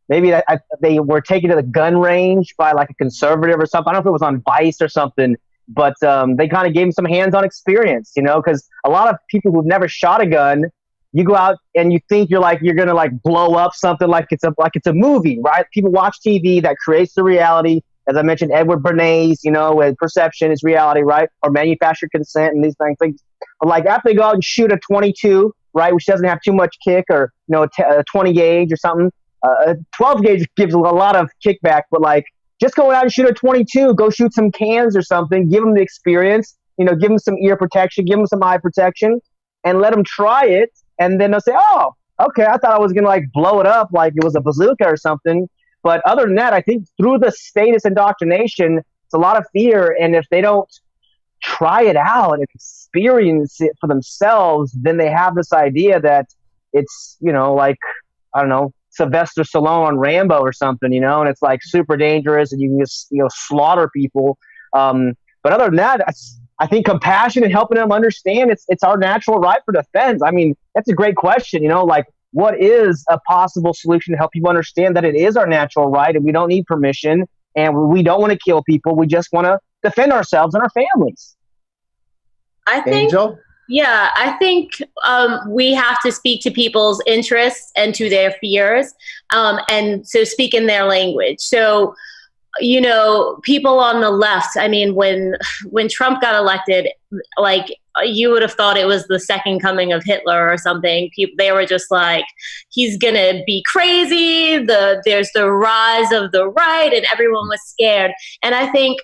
maybe they were taken to the gun range by like a conservative or something. I don't know if it was on Vice or something, but they kind of gave him some hands-on experience, you know, because a lot of people who've never shot a gun, you go out and you think you're going to like blow up something like it's a movie, right? People watch TV, that creates the reality. As I mentioned, Edward Bernays, you know, with perception is reality, right? Or manufactured consent and these things. But like after they go out and shoot a 22, right, which doesn't have too much kick, or, you know, a 20 gauge or something, a 12 gauge gives a lot of kickback, but like, just go out and shoot a 22, go shoot some cans or something, give them the experience, you know, give them some ear protection, give them some eye protection, and let them try it. And then they'll say, oh, okay, I thought I was going to like blow it up like it was a bazooka or something. But other than that, I think through the status indoctrination, it's a lot of fear. And if they don't try it out and experience it for themselves, then they have this idea that it's, you know, like, I don't know, Sylvester Stallone on Rambo or something, you know, and it's like super dangerous and you can just, you know, slaughter people. But other than that, I think compassion and helping them understand it's our natural right for defense. I mean, that's a great question, you know, like what is a possible solution to help people understand that it is our natural right and we don't need permission and we don't want to kill people. We just want to defend ourselves and our families. I think, Angel? Yeah, I think we have to speak to people's interests and to their fears, and so speak in their language. So, you know, people on the left, I mean, when Trump got elected, like, you would have thought it was the second coming of Hitler or something. They were just like, he's going to be crazy. There's the rise of the right, and everyone was scared. And I think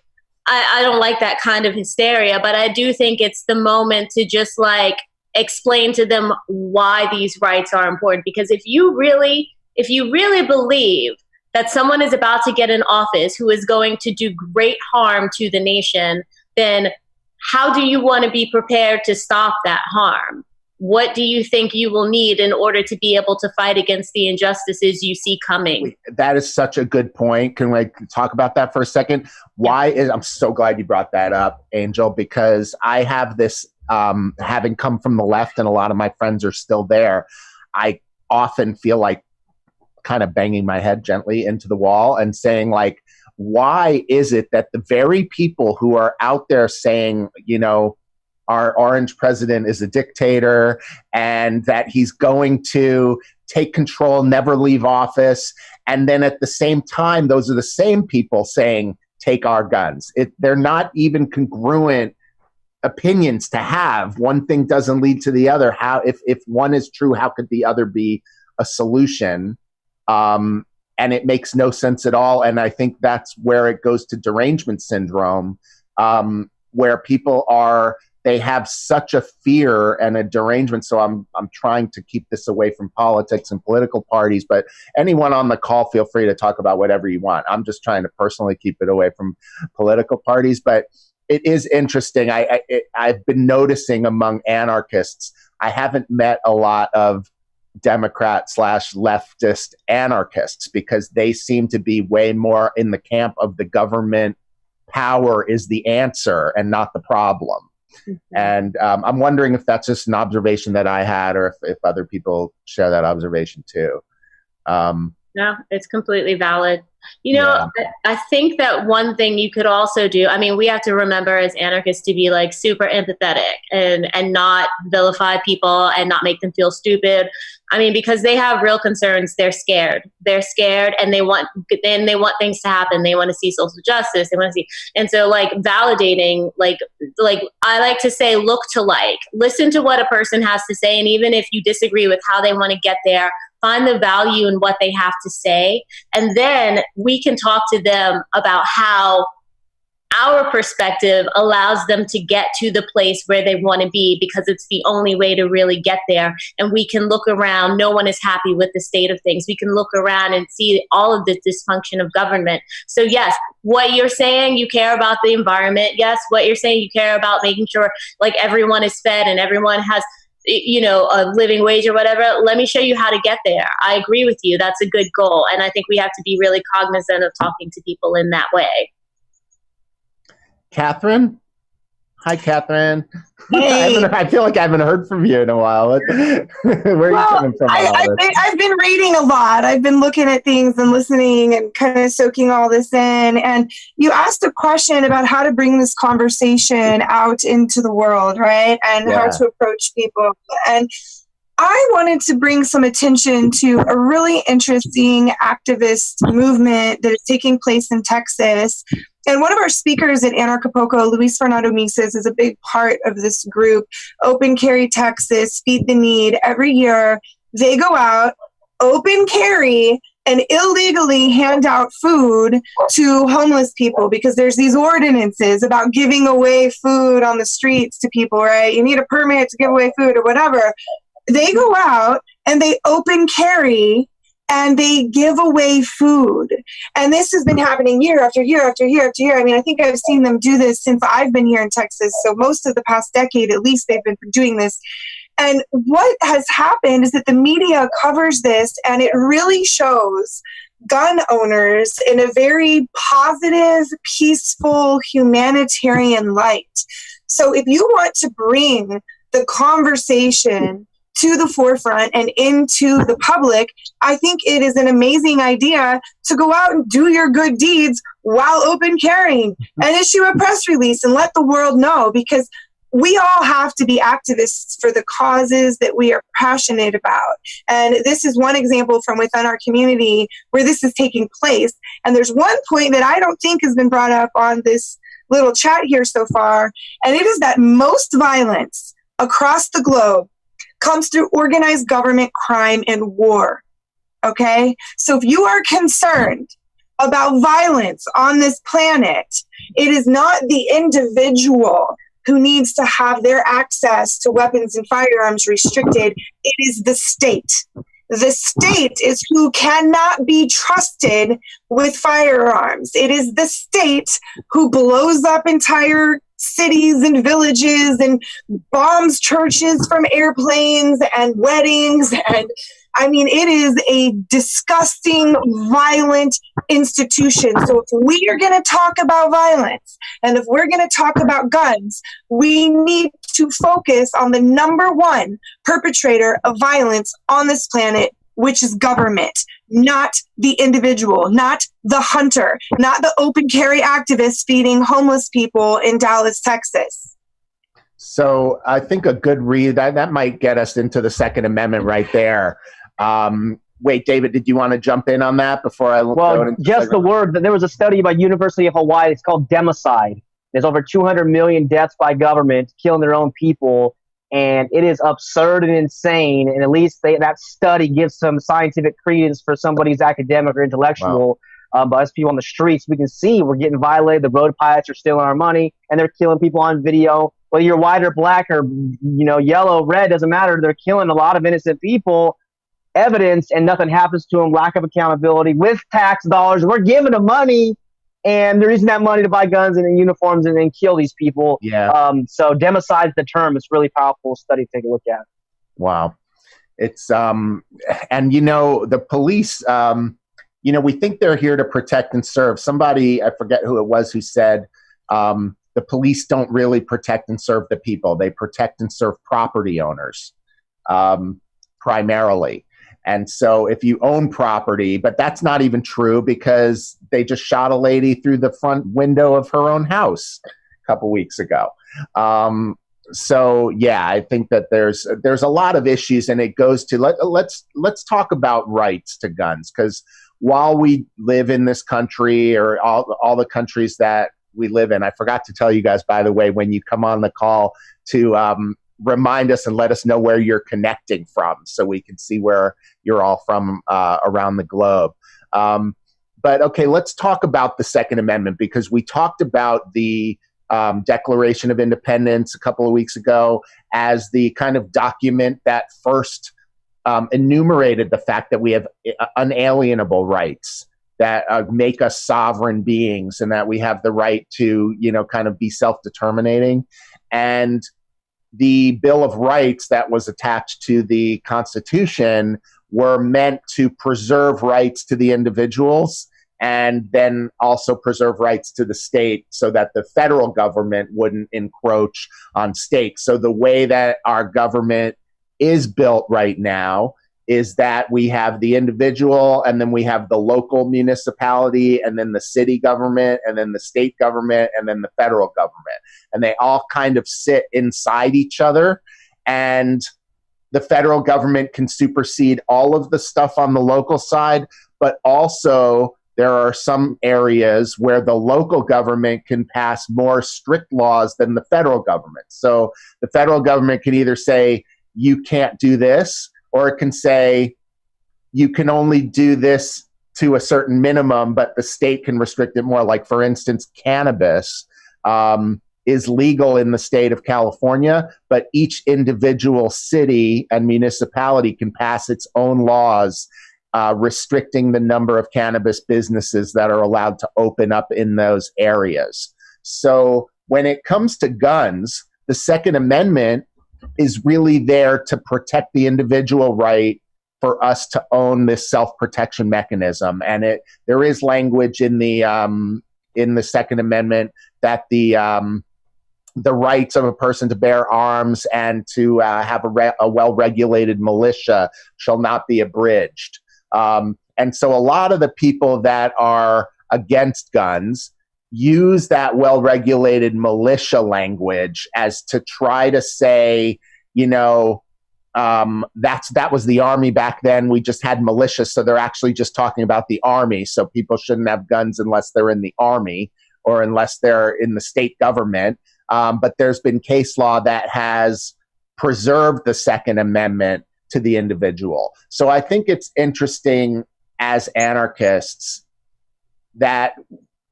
I don't like that kind of hysteria, but I do think it's the moment to just like explain to them why these rights are important. Because if you really believe that someone is about to get in office who is going to do great harm to the nation, then how do you want to be prepared to stop that harm? What do you think you will need in order to be able to fight against the injustices you see coming? That is such a good point. Can we talk about that for a second? I'm so glad you brought that up, Angel, because I have this, having come from the left and a lot of my friends are still there, I often feel like kind of banging my head gently into the wall and saying, like, why is it that the very people who are out there saying, you know, our orange president is a dictator and that he's going to take control, never leave office, and then at the same time, those are the same people saying, take our guns. They're not even congruent opinions to have. One thing doesn't lead to the other. How, if one is true, how could the other be a solution? And it makes no sense at all. And I think that's where it goes to derangement syndrome, where people they have such a fear and a derangement. So I'm trying to keep this away from politics and political parties, but anyone on the call, feel free to talk about whatever you want. I'm just trying to personally keep it away from political parties, but it is interesting. I've been noticing among anarchists, I haven't met a lot of Democrat/leftist anarchists because they seem to be way more in the camp of the government power is the answer and not the problem. Mm-hmm. And I'm wondering if that's just an observation that I had or if other people share that observation too. No, it's completely valid. You know, yeah. I think that one thing you could also do, I mean, we have to remember as anarchists to be like super empathetic and not vilify people and not make them feel stupid. I mean, because they have real concerns. They're scared and they want things to happen. They want to see social justice. They want to see, and so like validating, like I like to say, look to listen to what a person has to say. And even if you disagree with how they want to get there, find the value in what they have to say. And then we can talk to them about how our perspective allows them to get to the place where they want to be, because it's the only way to really get there. And we can look around. No one is happy with the state of things. We can look around and see all of the dysfunction of government. So yes, what you're saying, you care about the environment. Yes, what you're saying, you care about making sure like everyone is fed and everyone has, you know, a living wage or whatever. Let me show you how to get there. I agree with you. That's a good goal. And I think we have to be really cognizant of talking to people in that way. Catherine? Hi, Catherine. Hey. I feel like I haven't heard from you in a while. Where are you coming from? I've been reading a lot. I've been looking at things and listening and kind of soaking all this in. And you asked a question about how to bring this conversation out into the world, right? And how to approach people. And I wanted to bring some attention to a really interesting activist movement that is taking place in Texas. And one of our speakers at Anarchapulco, Luis Fernando Mises, is a big part of this group. Open Carry Texas, Feed the Need. Every year, they go out, open carry, and illegally hand out food to homeless people, because there's these ordinances about giving away food on the streets to people, right? You need a permit to give away food or whatever. They go out and they open carry and they give away food. And this has been happening year after year after year after year. I mean, I think I've seen them do this since I've been here in Texas. So most of the past decade, at least, they've been doing this. And what has happened is that the media covers this, and it really shows gun owners in a very positive, peaceful, humanitarian light. So if you want to bring the conversation to the forefront and into the public, I think it is an amazing idea to go out and do your good deeds while open carrying and issue a press release and let the world know, because we all have to be activists for the causes that we are passionate about. And this is one example from within our community where this is taking place. And there's one point that I don't think has been brought up on this little chat here so far, and it is that most violence across the globe comes through organized government crime and war, okay? So if you are concerned about violence on this planet, it is not the individual who needs to have their access to weapons and firearms restricted. It is the state. The state is who cannot be trusted with firearms. It is the state who blows up entire cities and villages and bombs churches from airplanes and weddings. And I mean, it is a disgusting, violent institution. So if we are going to talk about violence and if we're going to talk about guns, we need to focus on the number one perpetrator of violence on this planet, which is government, not the individual, not the hunter, not the open carry activist feeding homeless people in Dallas, Texas. So I think a good read, that might get us into the Second Amendment right there. Wait, David, did you want to jump in on that before I go into just the word? There was a study by University of Hawaii. It's called democide. There's over 200 million deaths by government killing their own people. And it is absurd and insane. And at least that study gives some scientific credence for somebody's academic or intellectual. Wow. But as people on the streets, we can see we're getting violated. The road pirates are stealing our money, and they're killing people on video. Whether you're white or black or yellow, red, doesn't matter. They're killing a lot of innocent people. Evidence, and nothing happens to them. Lack of accountability with tax dollars. We're giving them money, and they're using that money to buy guns and uniforms and then kill these people. Yeah. So democide's the term. It's really powerful study to take a look at. Wow. It's and the police. We think they're here to protect and serve. Somebody, I forget who it was, who said the police don't really protect and serve the people. They protect and serve property owners primarily. And so if you own property, but that's not even true because they just shot a lady through the front window of her own house a couple weeks ago. So yeah, I think that there's a lot of issues, and it goes to let's talk about rights to guns, because while we live in this country, or all the countries that we live in, I forgot to tell you guys, by the way, when you come on the call to remind us and let us know where you're connecting from so we can see where you're all from around the globe. But okay, let's talk about the Second Amendment, because we talked about the Declaration of Independence a couple of weeks ago as the kind of document that first enumerated the fact that we have unalienable rights that make us sovereign beings, and that we have the right to, kind of be self-determinating. And the Bill of Rights that was attached to the Constitution were meant to preserve rights to the individuals and then also preserve rights to the state so that the federal government wouldn't encroach on states. So the way that our government is built right now is that we have the individual, and then we have the local municipality, and then the city government, and then the state government, and then the federal government. And they all kind of sit inside each other. And the federal government can supersede all of the stuff on the local side, but also there are some areas where the local government can pass more strict laws than the federal government. So the federal government can either say, you can't do this, or it can say, you can only do this to a certain minimum, but the state can restrict it more. Like, for instance, cannabis is legal in the state of California, but each individual city and municipality can pass its own laws restricting the number of cannabis businesses that are allowed to open up in those areas. So when it comes to guns, the Second Amendment is really there to protect the individual right for us to own this self-protection mechanism. And there is language in the Second Amendment that the rights of a person to bear arms and to have a well-regulated militia shall not be abridged. And so a lot of the people that are against guns use that well-regulated militia language as to try to say, that was the army back then. We just had militia, so they're actually just talking about the army. So people shouldn't have guns unless they're in the army or unless they're in the state government. But there's been case law that has preserved the Second Amendment to the individual. So I think it's interesting as anarchists that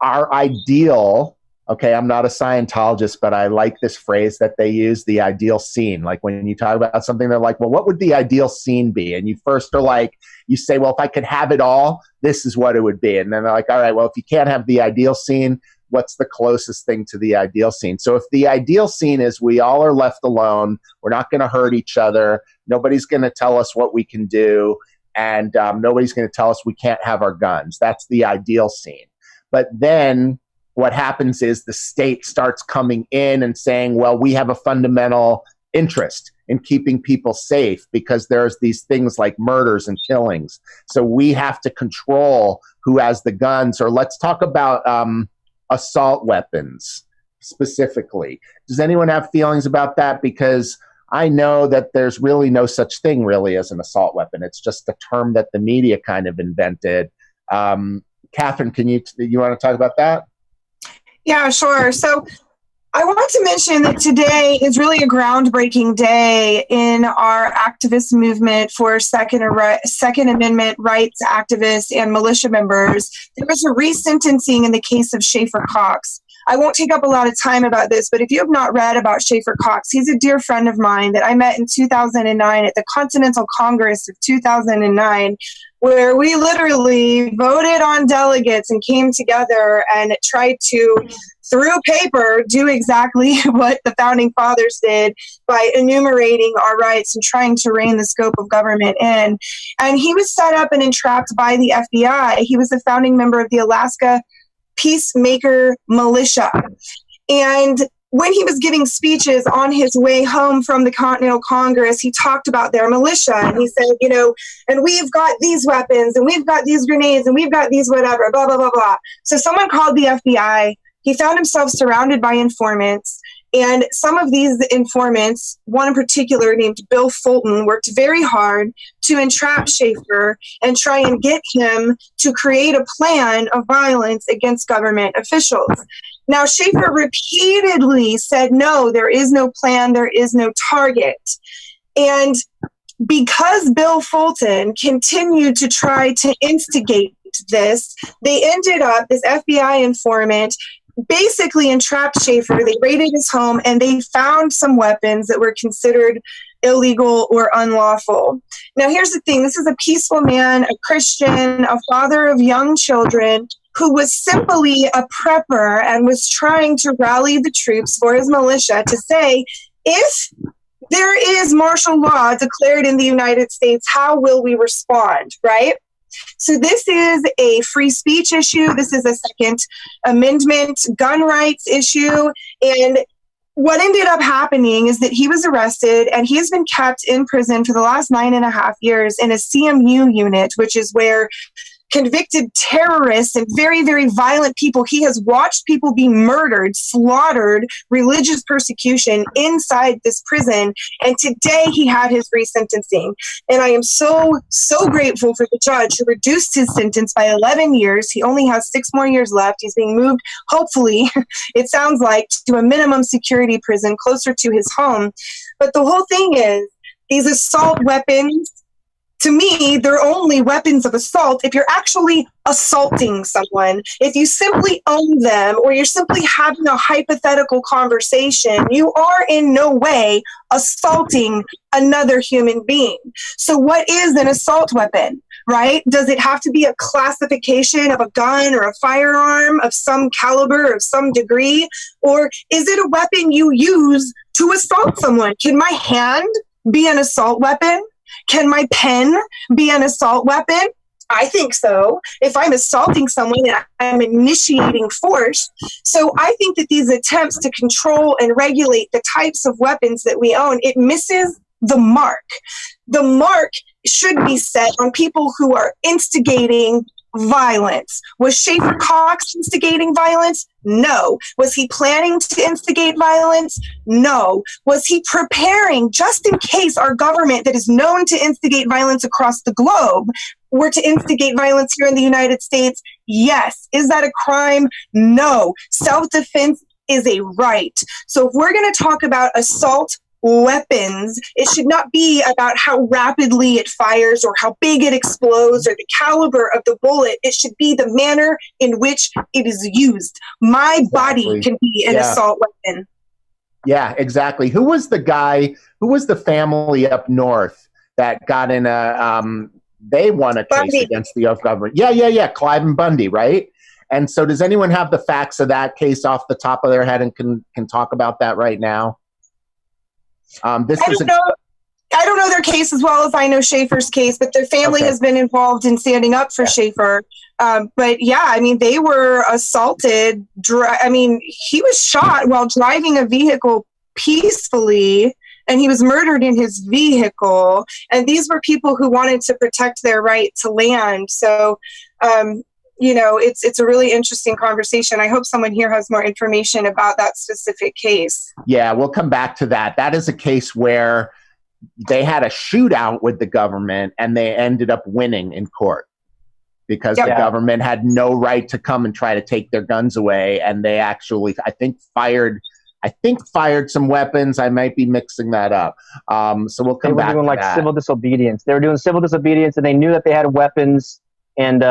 our ideal, okay, I'm not a Scientologist, but I like this phrase that they use, the ideal scene. Like when you talk about something, they're like, well, what would the ideal scene be? And you first are like, you say, well, if I could have it all, this is what it would be. And then they're like, all right, well, if you can't have the ideal scene, what's the closest thing to the ideal scene? So if the ideal scene is we all are left alone, we're not going to hurt each other, nobody's going to tell us what we can do, and nobody's going to tell us we can't have our guns. That's the ideal scene. But then what happens is the state starts coming in and saying, well, we have a fundamental interest in keeping people safe because there's these things like murders and killings. So we have to control who has the guns. Or let's talk about assault weapons specifically. Does anyone have feelings about that? Because I know that there's really no such thing really as an assault weapon. It's just a term that the media kind of invented. Catherine, you want to talk about that? Yeah, sure. So I want to mention that today is really a groundbreaking day in our activist movement for Second Amendment rights activists and militia members. There was a resentencing in the case of Schaefer Cox. I won't take up a lot of time about this, but if you have not read about Schaefer Cox, he's a dear friend of mine that I met in 2009 at the Continental Congress of 2009, where we literally voted on delegates and came together and tried to, through paper, do exactly what the Founding Fathers did by enumerating our rights and trying to rein the scope of government in. And he was set up and entrapped by the FBI. He was a founding member of the Alaska Peacemaker Militia. And when he was giving speeches on his way home from the Continental Congress, he talked about their militia. And he said, and we've got these weapons, and we've got these grenades, and we've got these whatever, blah, blah, blah, blah. So someone called the FBI. He found himself surrounded by informants. And some of these informants, one in particular named Bill Fulton, worked very hard to entrap Schaefer and try and get him to create a plan of violence against government officials. Now, Schaefer repeatedly said, no, there is no plan, there is no target. And because Bill Fulton continued to try to instigate this, they ended up, this FBI informant basically entrapped Schaefer. They raided his home and they found some weapons that were considered illegal or unlawful. Now, here's the thing. This is a peaceful man, a Christian, a father of young children who was simply a prepper and was trying to rally the troops for his militia to say, if there is martial law declared in the United States, how will we respond, right? So this is a free speech issue. This is a Second Amendment gun rights issue. And what ended up happening is that he was arrested and he has been kept in prison for the last 9.5 years in a CMU unit, which is where convicted terrorists and very, very violent people, he has watched people be murdered, slaughtered, religious persecution inside this prison. And today he had his resentencing. And I am so, so grateful for the judge who reduced his sentence by 11 years. He only has 6 more years left. He's being moved, hopefully, it sounds like, to a minimum security prison closer to his home. But the whole thing is, these assault weapons, to me, they're only weapons of assault if you're actually assaulting someone. If you simply own them or you're simply having a hypothetical conversation, you are in no way assaulting another human being. So what is an assault weapon, right? Does it have to be a classification of a gun or a firearm of some caliber, of some degree? Or is it a weapon you use to assault someone? Can my hand be an assault weapon? Can my pen be an assault weapon? I think so. If I'm assaulting someone and I'm initiating force. So I think that these attempts to control and regulate the types of weapons that we own, it misses the mark. The mark should be set on people who are instigating violence. Was Schaefer Cox instigating violence? No. Was he planning to instigate violence? No. Was he preparing just in case our government that is known to instigate violence across the globe were to instigate violence here in the United States? Yes. Is that a crime? No. Self-defense is a right. So if we're going to talk about assault weapons, it should not be about how rapidly it fires or how big it explodes or the caliber of the bullet. It should be the manner in which it is used. My body can be an assault weapon. Yeah, exactly. Who was the guy, who was the family up north that got in a, they won a case against the government? Yeah. Clive and Bundy, right? And so does anyone have the facts of that case off the top of their head and can talk about that right now? I don't know their case as well as I know Schaefer's case, but their family has been involved in standing up for Schaefer. But yeah, I mean, they were assaulted. He was shot while driving a vehicle peacefully, and he was murdered in his vehicle. And these were people who wanted to protect their right to land. So, it's a really interesting conversation. I hope someone here has more information about that specific case. Yeah, we'll come back to that. That is a case where they had a shootout with the government and they ended up winning in court because the government had no right to come and try to take their guns away. And they actually, I think, fired some weapons. I might be mixing that up. So we'll come back to that. They were doing civil disobedience. They were doing civil disobedience and they knew that they had weapons. And,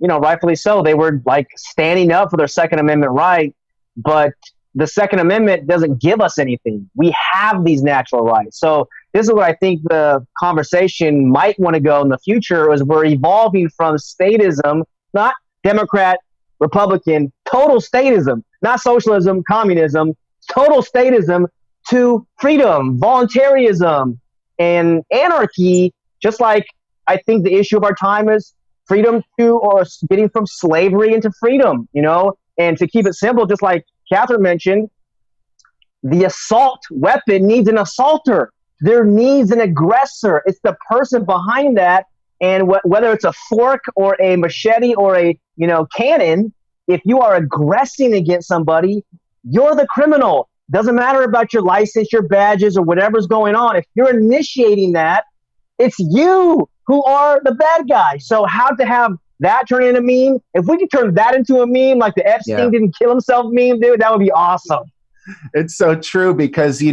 rightfully so. They were standing up for their Second Amendment right. But the Second Amendment doesn't give us anything. We have these natural rights. So this is what I think the conversation might want to go in the future is we're evolving from statism, not Democrat, Republican, total statism, not socialism, communism, total statism to freedom, voluntarism, and anarchy, just like I think the issue of our time is freedom or getting from slavery into freedom, and to keep it simple, just like Catherine mentioned, the assault weapon needs an assaulter. There needs an aggressor. It's the person behind that. And whether it's a fork or a machete or a, cannon, if you are aggressing against somebody, you're the criminal. Doesn't matter about your license, your badges, or whatever's going on. If you're initiating that, it's you who are the bad guy. So how to have that turn into a meme? If we could turn that into a meme, like the Epstein didn't kill himself meme, dude, that would be awesome. It's so true because,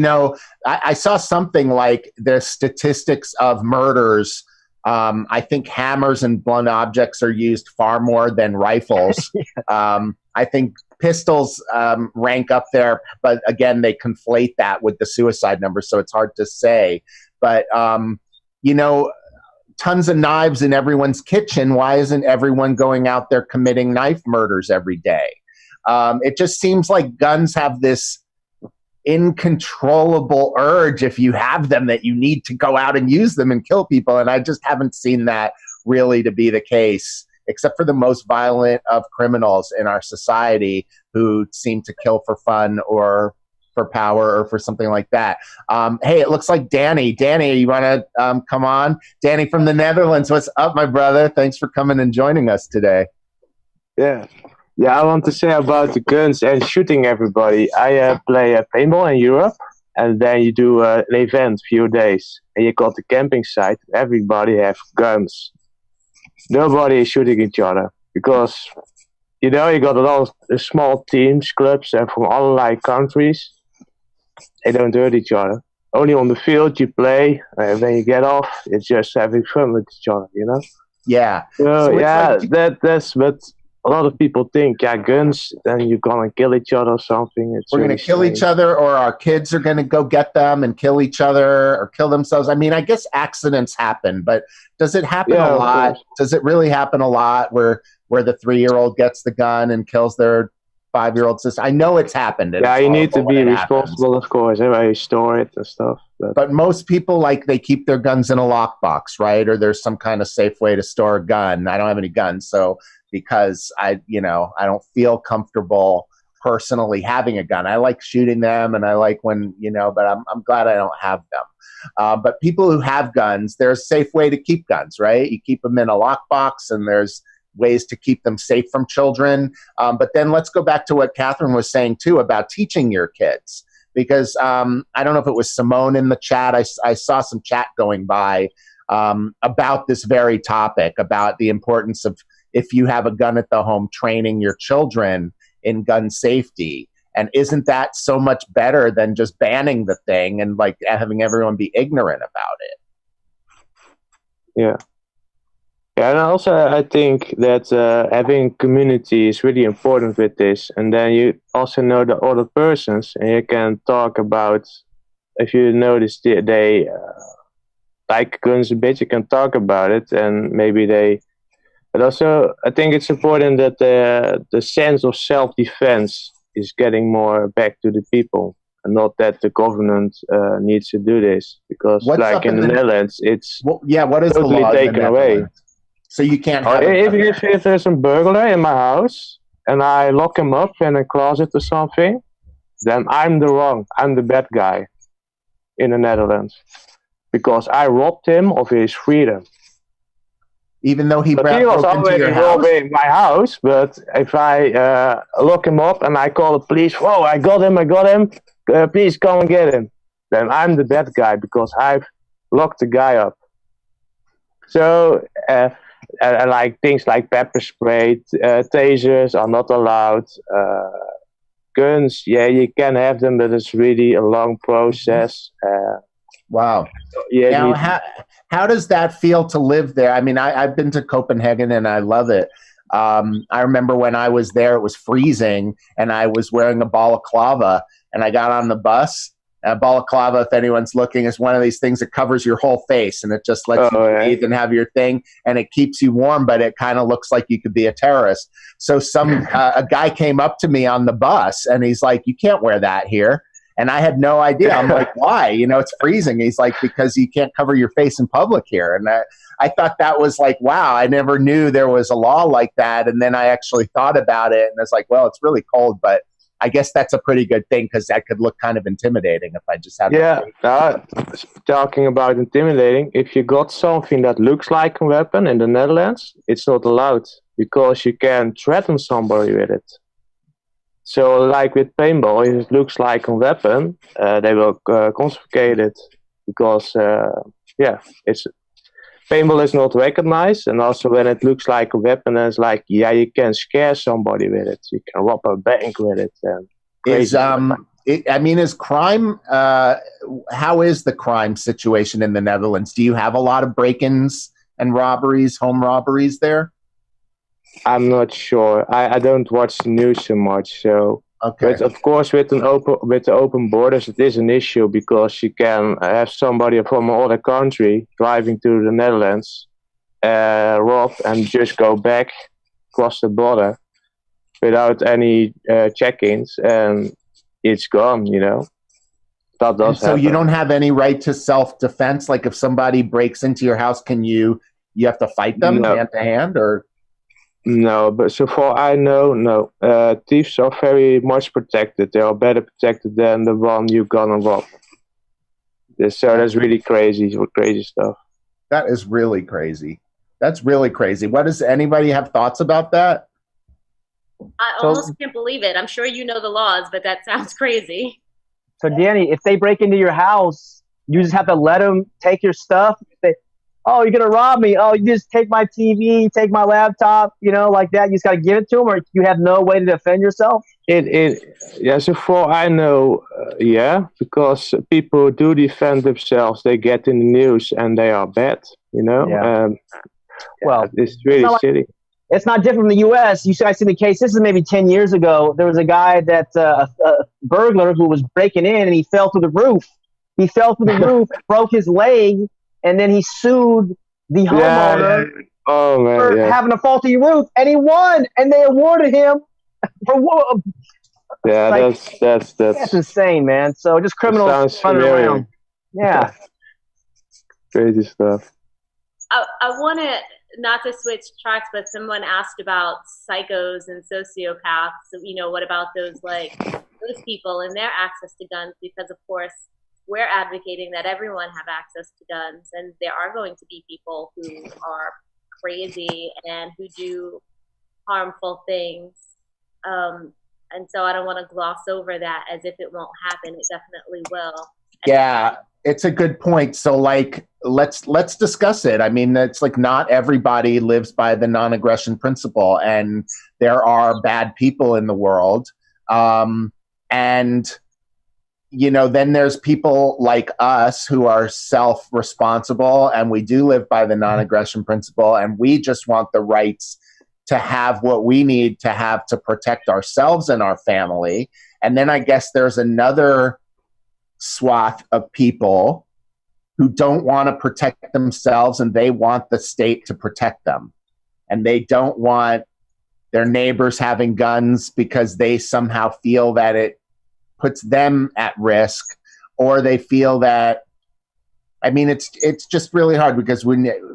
I saw something like the statistics of murders I think hammers and blunt objects are used far more than rifles. I think pistols rank up there, but again, they conflate that with the suicide numbers, so it's hard to say. But, tons of knives in everyone's kitchen. Why isn't everyone going out there committing knife murders every day? It just seems like guns have this uncontrollable urge, if you have them, that you need to go out and use them and kill people. And I just haven't seen that really to be the case, except for the most violent of criminals in our society who seem to kill for fun or for power or for something like that. Hey, it looks like Danny. Danny, you want to come on? Danny from the Netherlands. What's up, my brother? Thanks for coming and joining us today. Yeah, I want to say about the guns and shooting everybody. I play paintball in Europe, and then you do an event, few days, and you got the camping site. Everybody have guns. Nobody is shooting each other because, you got a lot of small teams, clubs, and from all countries. They don't hurt each other. Only on the field you play, and when you get off, it's just having fun with each other, Yeah. So that's what a lot of people think. Yeah, guns, then you're gonna kill each other or something. We're gonna kill each other, or our kids are gonna go get them and kill each other or kill themselves. I mean, I guess accidents happen, but does it happen a lot? Does it really happen a lot where the 3-year-old gets the gun and kills their 5-year-old sister? I know it's happened. Yeah, you need to be responsible, of course, where you store it and stuff. But most people, they keep their guns in a lockbox, right? Or there's some kind of safe way to store a gun. I don't have any guns, so because I don't feel comfortable personally having a gun. I like shooting them, and I like when, but I'm glad I don't have them. But people who have guns, there's a safe way to keep guns, right? You keep them in a lockbox, and there's ways to keep them safe from children. But then let's go back to what Catherine was saying too about teaching your kids, because I don't know if it was Simone in the chat. I saw some chat going by about this very topic, about the importance of, if you have a gun at the home, training your children in gun safety. And isn't that so much better than just banning the thing and having everyone be ignorant about it? Yeah. Yeah, and also I think that having community is really important with this. And then you also know the other persons, and you can talk about, if you notice they like guns a bit, you can talk about it, and maybe they. But also, I think it's important that the sense of self-defense is getting more back to the people, and not that the government needs to do this. Because in the Netherlands, it's what is totally the law taken away. So you can't have if there's a burglar in my house, and I lock him up in a closet or something, then I'm the bad guy in the Netherlands. Because I robbed him of his freedom. Even though he was already robbing my house, but if I lock him up and I call the police, whoa, I got him, please come and get him, then I'm the bad guy because I've locked the guy up. So, things like pepper spray, tasers are not allowed. Guns, you can have them, but it's really a long process. Wow. Now, how does that feel to live there? I mean, I've been to Copenhagen and I love it. I remember when I was there, it was freezing and I was wearing a balaclava, and I got on the bus. A balaclava, if anyone's looking, is one of these things that covers your whole face, and it just lets you breathe and have your thing, and it keeps you warm, but it kind of looks like you could be a terrorist. So a guy came up to me on the bus and he's like, "You can't wear that here." And I had no idea. I'm like, why? It's freezing. He's like, because you can't cover your face in public here. And I thought that was wow, I never knew there was a law like that. And then I actually thought about it, and I was like, well, it's really cold, but I guess that's a pretty good thing, because that could look kind of intimidating if I just had. Talking about intimidating, if you got something that looks like a weapon in the Netherlands, it's not allowed, because you can threaten somebody with it. So, with paintball, if it looks like a weapon, they will confiscate it, because paintball is not recognized, and also when it looks like a weapon, it's you can scare somebody with it. You can rob a bank with it. And is crime? How is the crime situation in the Netherlands? Do you have a lot of break-ins and robberies, home robberies there? I'm not sure. I don't watch the news so much. So, Okay. but of course, with the open borders, it is an issue because you can have somebody from another country driving to the Netherlands, rob, and just go back across the border without any check-ins, and it's gone. That does So happen. you don't have any right to self-defense? Like if somebody breaks into your house, you have to fight them hand to hand, or? No, but so far I know, no. Thieves are very much protected. They are better protected than the one you're gonna rob. So that's really crazy stuff. That is really crazy. That's really crazy. What does anybody have thoughts about that? I almost can't believe it. I'm sure you know the laws, but that sounds crazy. So Danny, if they break into your house, you just have to let them take your stuff. Oh, you're going to rob me. Oh, you just take my TV, take my laptop, like that. You just got to give it to them, or you have no way to defend yourself? So far I know, because people do defend themselves. They get in the news and they are bad, Yeah. Well, it's really silly. It's not different from the U.S. You guys see the case. This is maybe 10 years ago. There was a guy a burglar who was breaking in, and he fell through the roof. He fell through the roof, broke his leg, and then he sued the homeowner for having a faulty roof, and he won, and they awarded him for what? Yeah, that's insane, man. So just criminals running around. Yeah. Crazy stuff. I want to, not to switch tracks, but someone asked about psychos and sociopaths. What about those people and their access to guns? Because of course, we're advocating that everyone have access to guns, and there are going to be people who are crazy and who do harmful things. And so I don't want to gloss over that as if it won't happen. It definitely will. Yeah, it's a good point. So let's discuss it. I mean, it's not everybody lives by the non-aggression principle, and there are bad people in the world. And then there's people like us who are self-responsible, and we do live by the non-aggression principle, and we just want the rights to have what we need to have to protect ourselves and our family. And then I guess there's another swath of people who don't want to protect themselves, and they want the state to protect them. And they don't want their neighbors having guns because they somehow feel that it puts them at risk, or they feel that, I mean, it's just really hard because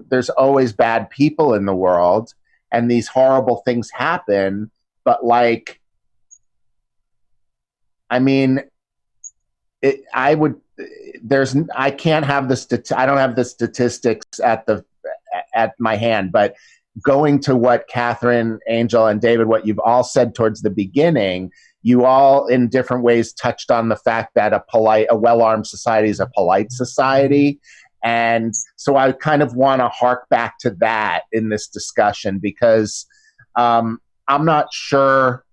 there's always bad people in the world and these horrible things happen. But I mean, I can't have I don't have the statistics at my hand, but going to what Catherine, Angel, and David, what you've all said towards the beginning, you all in different ways touched on the fact that a well-armed society is a polite society. And so I kind of want to hark back to that in this discussion, because I'm not sure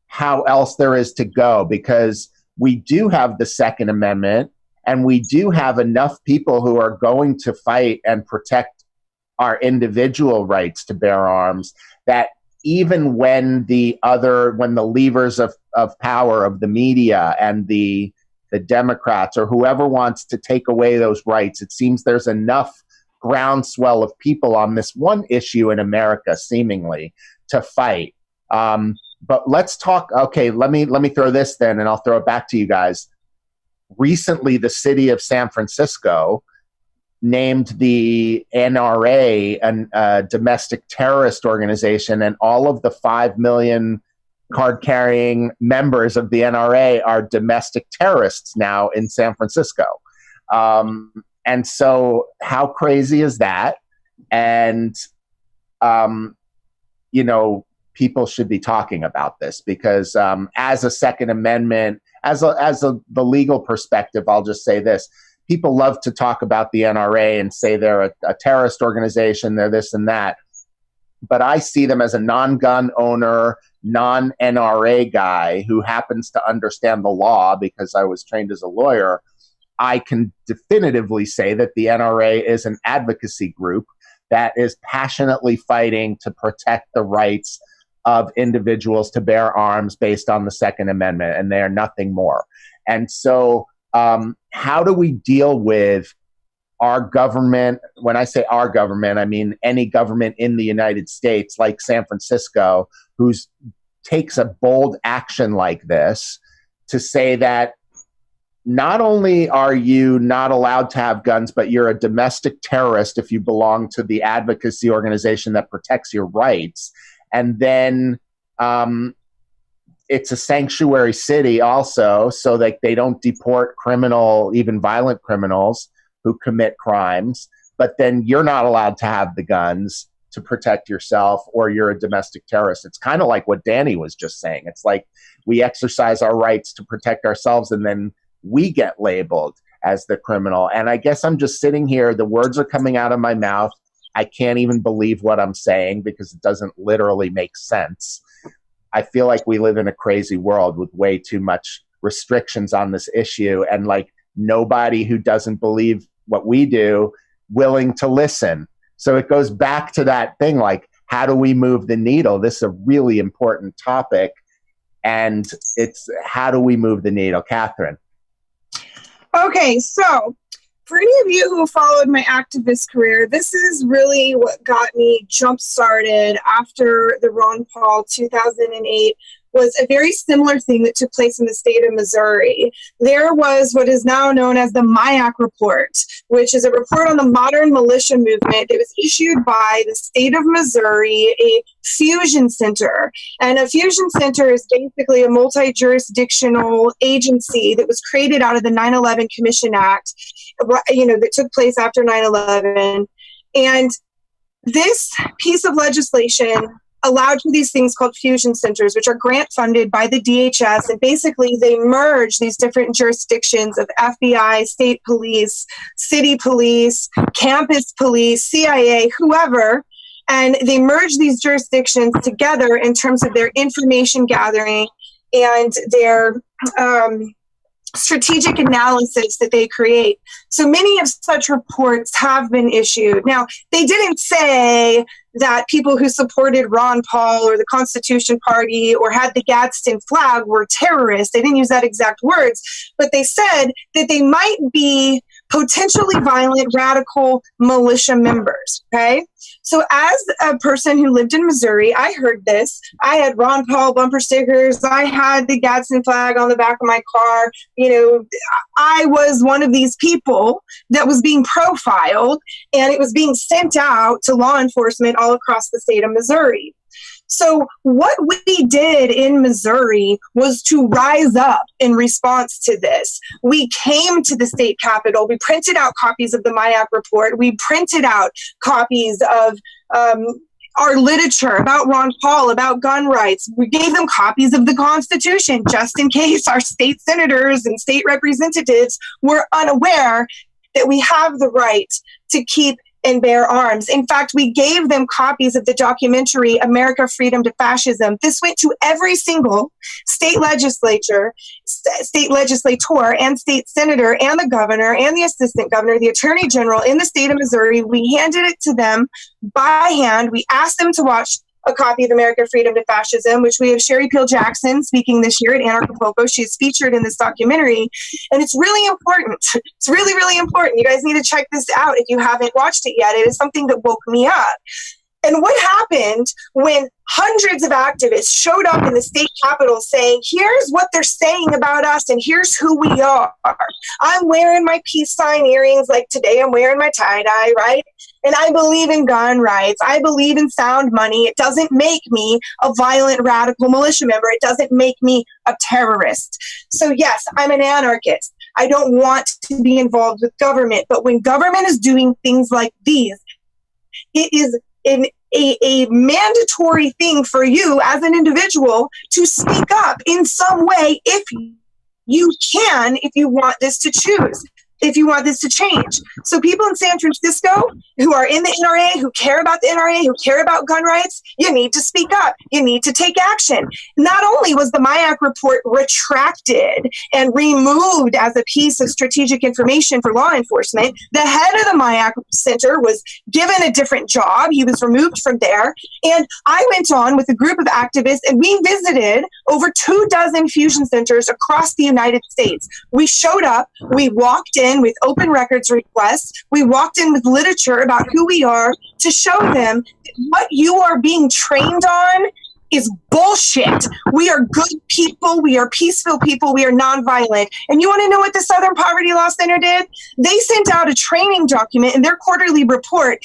how else there is to go, because we do have the Second Amendment, and we do have enough people who are going to fight and protect our individual rights to bear arms, that even when the levers of power of the media and the Democrats or whoever wants to take away those rights, it seems there's enough groundswell of people on this one issue in America, seemingly, to fight. But let's talk. Okay, let me throw this then, and I'll throw it back to you guys. Recently, the city of San Francisco named the NRA a domestic terrorist organization, and all of the 5 million card-carrying members of the NRA are domestic terrorists now in San Francisco. And so how crazy is that? And, people should be talking about this, because as a Second Amendment, as the legal perspective, I'll just say this. People love to talk about the NRA and say they're a terrorist organization, they're this and that. But I see them as a non-gun owner, non-NRA guy who happens to understand the law because I was trained as a lawyer. I can definitively say that the NRA is an advocacy group that is passionately fighting to protect the rights of individuals to bear arms based on the Second Amendment, and they are nothing more. And so how do we deal with our government? When I say our government, I mean any government in the United States, like San Francisco, who takes a bold action like this to say that not only are you not allowed to have guns, but you're a domestic terrorist if you belong to the advocacy organization that protects your rights. And then it's a sanctuary city also, so that they don't deport even violent criminals who commit crimes. But then you're not allowed to have the guns to protect yourself, or you're a domestic terrorist. It's kind of like what Danny was just saying. It's like we exercise our rights to protect ourselves, and then we get labeled as the criminal. And I guess I'm just sitting here, the words are coming out of my mouth. I can't even believe what I'm saying because it doesn't literally make sense. I feel like we live in a crazy world with way too much restrictions on this issue, and like nobody who doesn't believe what we do willing to listen. So it goes back to that thing, like, how do we move the needle? This is a really important topic, and it's how do we move the needle? Catherine. Okay, so for any of you who followed my activist career, this is really what got me jump-started after the Ron Paul 2008 was a very similar thing that took place in the state of Missouri. There was what is now known as the MIAC report, which is a report on the modern militia movement that was issued by the state of Missouri, a fusion center. And a fusion center is basically a multi-jurisdictional agency that was created out of the 9/11 Commission Act, that took place after 9/11. And this piece of legislation allowed for these things called fusion centers, which are grant funded by the DHS. And basically they merge these different jurisdictions of FBI, state police, city police, campus police, CIA, whoever. And they merge these jurisdictions together in terms of their information gathering and their strategic analysis that they create. So many of such reports have been issued. Now, they didn't say that people who supported Ron Paul or the Constitution Party or had the Gadsden flag were terrorists. They didn't use that exact words, but they said that they might be potentially violent, radical militia members, okay? So as a person who lived in Missouri, I heard this. I had Ron Paul bumper stickers. I had the Gadsden flag on the back of my car. I was one of these people that was being profiled, and it was being sent out to law enforcement all across the state of Missouri. So what we did in Missouri was to rise up in response to this. We came to the state capitol. We printed out copies of the MIAC report. We printed out copies of our literature about Ron Paul, about gun rights. We gave them copies of the Constitution just in case our state senators and state representatives were unaware that we have the right to keep and bear arms. In fact, we gave them copies of the documentary America, Freedom to Fascism. This went to every single state legislator, and state senator, and the governor, and the assistant governor, the attorney general in the state of Missouri. We handed it to them by hand. We asked them to watch a copy of America, Freedom to Fascism, which we have Sherry Peel Jackson speaking this year at Anarchy. She's featured in this documentary, and it's really important. It's really, really important. You guys need to check this out if you haven't watched it yet. It is something that woke me up. And what happened when hundreds of activists showed up in the state capitol saying, here's what they're saying about us and here's who we are. I'm wearing my peace sign earrings like today I'm wearing my tie-dye, right? And I believe in gun rights. I believe in sound money. It doesn't make me a violent radical militia member. It doesn't make me a terrorist. So yes, I'm an anarchist. I don't want to be involved with government. But when government is doing things like these, it is a mandatory thing for you as an individual to speak up in some way if you can, if you want this to choose. if you want this to change. So people in San Francisco who are in the NRA, who care about the NRA, who care about gun rights, you need to speak up. You need to take action. Not only was the MIAC report retracted and removed as a piece of strategic information for law enforcement, the head of the MIAC Center was given a different job. He was removed from there. And I went on with a group of activists and we visited over 24 fusion centers across the United States. We showed up, we walked in with open records requests, we walked in with literature about who we are to show them that what you are being trained on is bullshit. We are good people. We are peaceful people. We are nonviolent. And you want to know what the Southern Poverty Law Center did? They sent out a training document in their quarterly report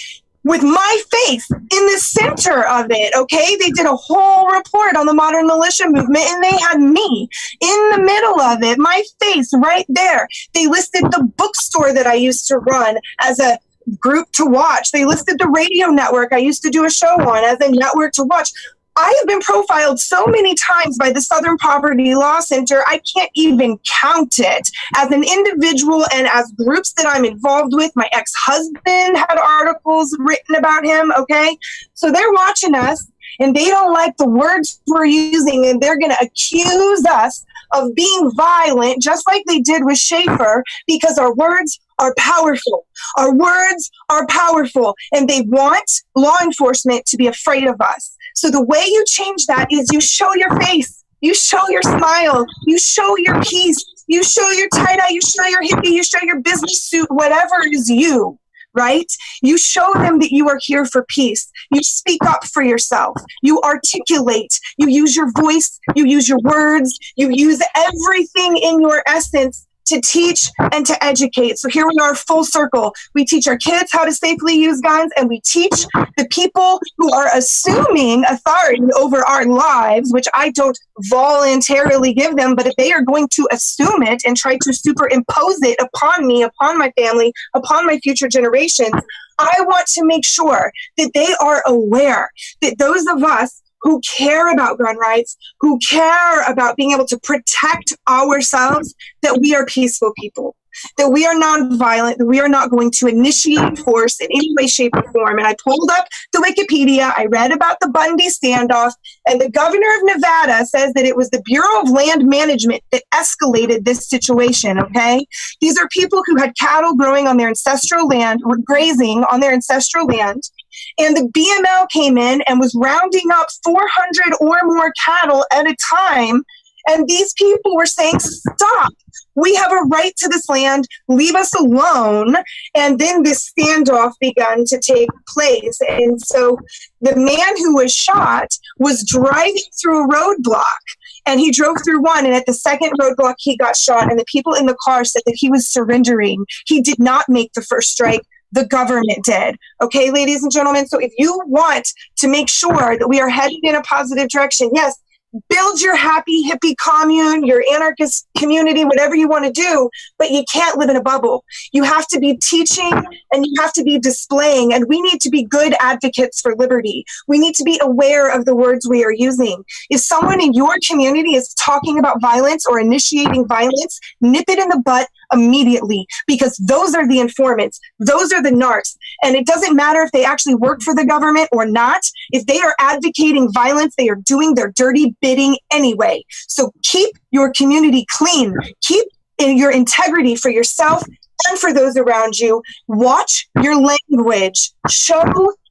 with my face in the center of it, okay? They did a whole report on the modern militia movement, and they had me in the middle of it, my face right there. They listed the bookstore that I used to run as a group to watch. They listed the radio network I used to do a show on as a network to watch. I have been profiled so many times by the Southern Poverty Law Center, I can't even count it. As an individual and as groups that I'm involved with, my ex-husband had articles written about him, okay? So they're watching us, and they don't like the words we're using, and they're going to accuse us of being violent, just like they did with Schaefer, because our words are powerful. Our words are powerful, and they want law enforcement to be afraid of us. So the way you change that is you show your face, you show your smile, you show your peace, you show your tie-dye, you show your hippie, you show your business suit, whatever is you, right? You show them that you are here for peace. You speak up for yourself. You articulate. You use your voice. You use your words. You use everything in your essence to teach and to educate. So here we are, full circle. We teach our kids how to safely use guns, and we teach the people who are assuming authority over our lives, which I don't voluntarily give them, but if they are going to assume it and try to superimpose it upon me, upon my family, upon my future generations, I want to make sure that they are aware that those of us who care about gun rights, who care about being able to protect ourselves, that we are peaceful people, that we are nonviolent, that we are not going to initiate force in any way, shape, or form. And I pulled up the Wikipedia, I read about the Bundy standoff, and the governor of Nevada says that it was the Bureau of Land Management that escalated this situation, okay? These are people who had cattle growing on their ancestral land, or grazing on their ancestral land, and the BML came in and was rounding up 400 or more cattle at a time. And these people were saying, stop, we have a right to this land, leave us alone. And then this standoff began to take place. And so the man who was shot was driving through a roadblock. And he drove through one, and at the second roadblock, he got shot. And the people in the car said that he was surrendering. He did not make the first strike. The government did. Okay, ladies and gentlemen, so if you want to make sure that we are headed in a positive direction, yes, build your happy hippie commune, your anarchist community, whatever you want to do, but you can't live in a bubble. You have to be teaching and you have to be displaying, and we need to be good advocates for liberty. We need to be aware of the words we are using. If someone in your community is talking about violence or initiating violence, nip it in the butt immediately, because those are the informants. Those are the narcs. And it doesn't matter if they actually work for the government or not. If they are advocating violence, they are doing their dirty bidding anyway. So keep your community clean. Keep your integrity for yourself and for those around you. Watch your language. Show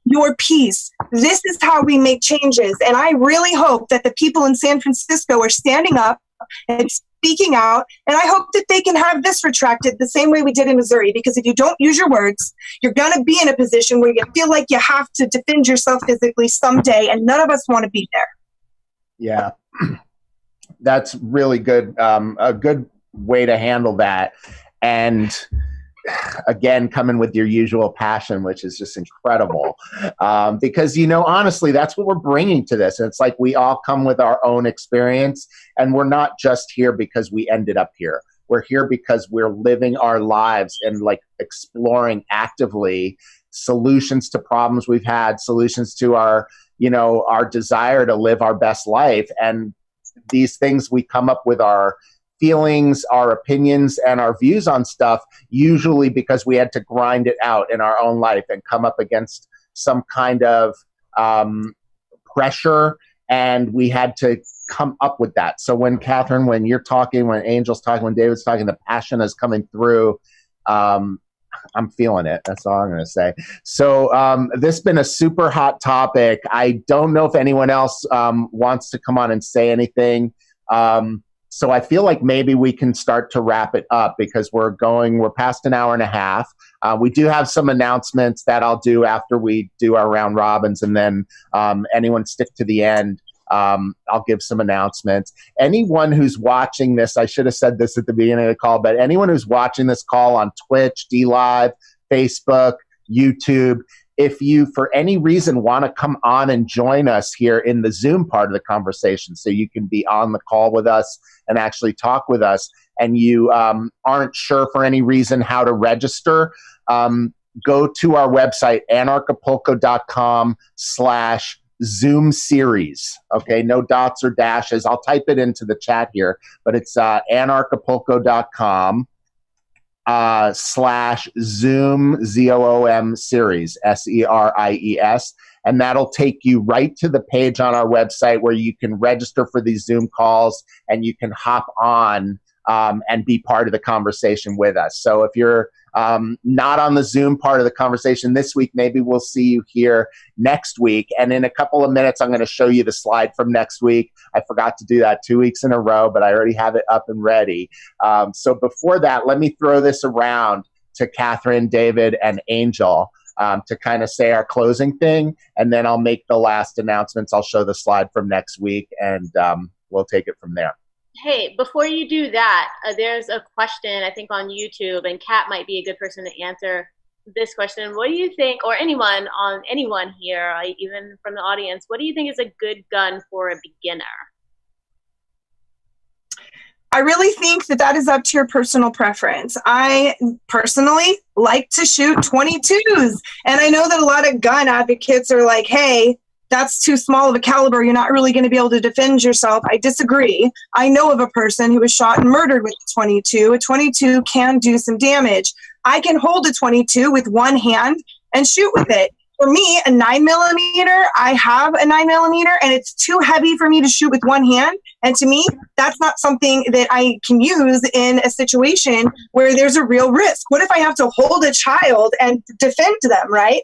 your peace. This is how we make changes. And I really hope that the people in San Francisco are standing up and speaking out, and I hope that they can have this retracted the same way we did in Missouri, because if you don't use your words, you're going to be in a position where you feel like you have to defend yourself physically someday, and none of us want to be there. Yeah, that's really good. A good way to handle that. And again, coming with your usual passion, which is just incredible. Because, you know, honestly, that's what we're bringing to this. And it's like we all come with our own experience, and we're not just here because we ended up here. We're here because we're living our lives and like exploring actively solutions to problems we've had, solutions to our, you know, our desire to live our best life. And these things we come up with are feelings, our opinions, and our views on stuff, usually because we had to grind it out in our own life and come up against some kind of pressure, and we had to come up with that. So when Catherine, when you're talking, when Angel's talking, when David's talking, the passion is coming through. I'm feeling it. That's all I'm going to say. So this has been a super hot topic. I don't know if anyone else wants to come on and say anything. So I feel like maybe we can start to wrap it up because we're past an hour and a half. We do have some announcements that I'll do after we do our round robins, and then anyone stick to the end. I'll give some announcements. Anyone who's watching this, I should have said this at the beginning of the call, but anyone who's watching this call on Twitch, DLive, Facebook, YouTube, if you, for any reason, want to come on and join us here in the Zoom part of the conversation, so you can be on the call with us and actually talk with us, and you aren't sure for any reason how to register, go to our website, anarchapulco.com/Zoom series. Okay, no dots or dashes. I'll type it into the chat here, but it's anarchapulco.com /Zoom ZOOM series SERIES, and that'll take you right to the page on our website where you can register for these Zoom calls and you can hop on and be part of the conversation with us. So if you're not on the Zoom part of the conversation this week, maybe we'll see you here next week. And in a couple of minutes, I'm going to show you the slide from next week. I forgot to do that 2 weeks in a row, but I already have it up and ready. So before that, let me throw this around to Catherine, David, and Angel to kind of say our closing thing. And then I'll make the last announcements. I'll show the slide from next week, and we'll take it from there. Hey, before you do that, there's a question, I think, on YouTube, and Kat might be a good person to answer this question. What do you think, or anyone here, even from the audience, what do you think is a good gun for a beginner? I really think that is up to your personal preference. I personally like to shoot 22s, and I know that a lot of gun advocates are like, hey, that's too small of a caliber. You're not really going to be able to defend yourself. I disagree. I know of a person who was shot and murdered with a 22. A 22 can do some damage. I can hold a 22 with one hand and shoot with it. For me, a 9mm, I have a 9mm, and it's too heavy for me to shoot with one hand. And to me, that's not something that I can use in a situation where there's a real risk. What if I have to hold a child and defend them, right?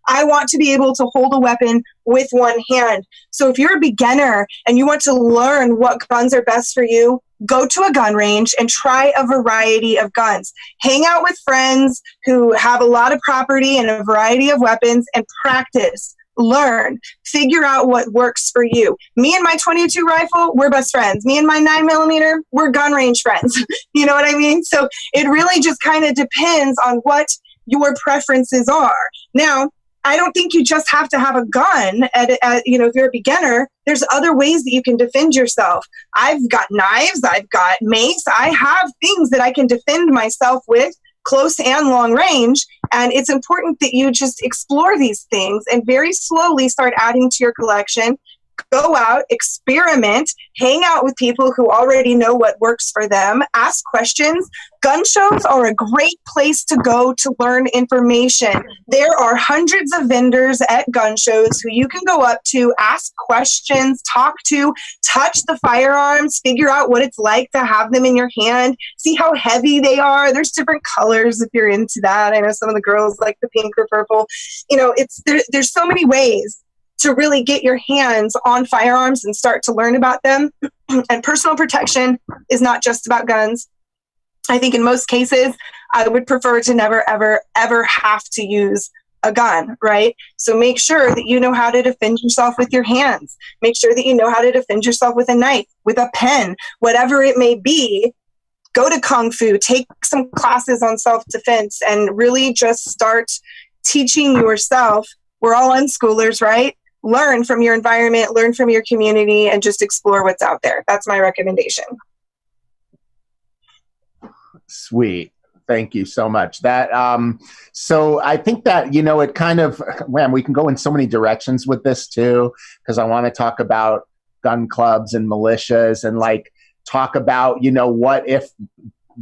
I want to be able to hold a weapon with one hand. So if you're a beginner and you want to learn what guns are best for you, go to a gun range and try a variety of guns. Hang out with friends who have a lot of property and a variety of weapons and practice. Learn. Figure out what works for you. Me and my 22 rifle, we're best friends. Me and my 9mm, we're gun range friends. You know what I mean? So it really just kind of depends on what your preferences are. Now, I don't think you just have to have a gun if you're a beginner. There's other ways that you can defend yourself. I've got knives, I've got mace, I have things that I can defend myself with, close and long range. And it's important that you just explore these things and very slowly start adding to your collection. Go out, experiment, hang out with people who already know what works for them, ask questions. Gun shows are a great place to go to learn information. There are hundreds of vendors at gun shows who you can go up to, ask questions, talk to, touch the firearms, figure out what it's like to have them in your hand, see how heavy they are. There's different colors if you're into that. I know some of the girls like the pink or purple. There's so many ways to really get your hands on firearms and start to learn about them. And personal protection is not just about guns. I think in most cases, I would prefer to never, ever, ever have to use a gun, right? So make sure that you know how to defend yourself with your hands. Make sure that you know how to defend yourself with a knife, with a pen, whatever it may be. Go to Kung Fu, take some classes on self-defense, and really just start teaching yourself. We're all unschoolers, right? Learn from your environment, learn from your community, and just explore what's out there. That's my recommendation. Sweet. Thank you so much. That so I think that, it kind of, man, we can go in so many directions with this too, because I want to talk about gun clubs and militias and talk about, what if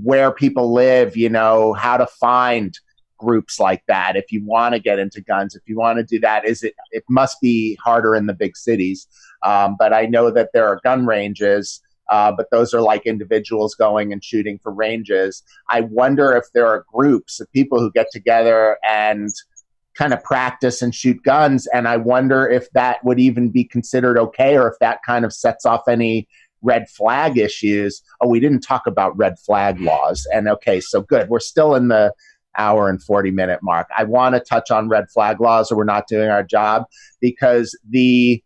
where people live, how to find groups like that. If you want to get into guns, if you want to do that, it must be harder in the big cities. But I know that there are gun ranges, but those are like individuals going and shooting for ranges. I wonder if there are groups of people who get together and kind of practice and shoot guns. And I wonder if that would even be considered okay, or if that kind of sets off any red flag issues. Oh, we didn't talk about red flag laws. And okay, so good. We're still in the hour and 40-minute mark. I want to touch on red flag laws, or we're not doing our job, because the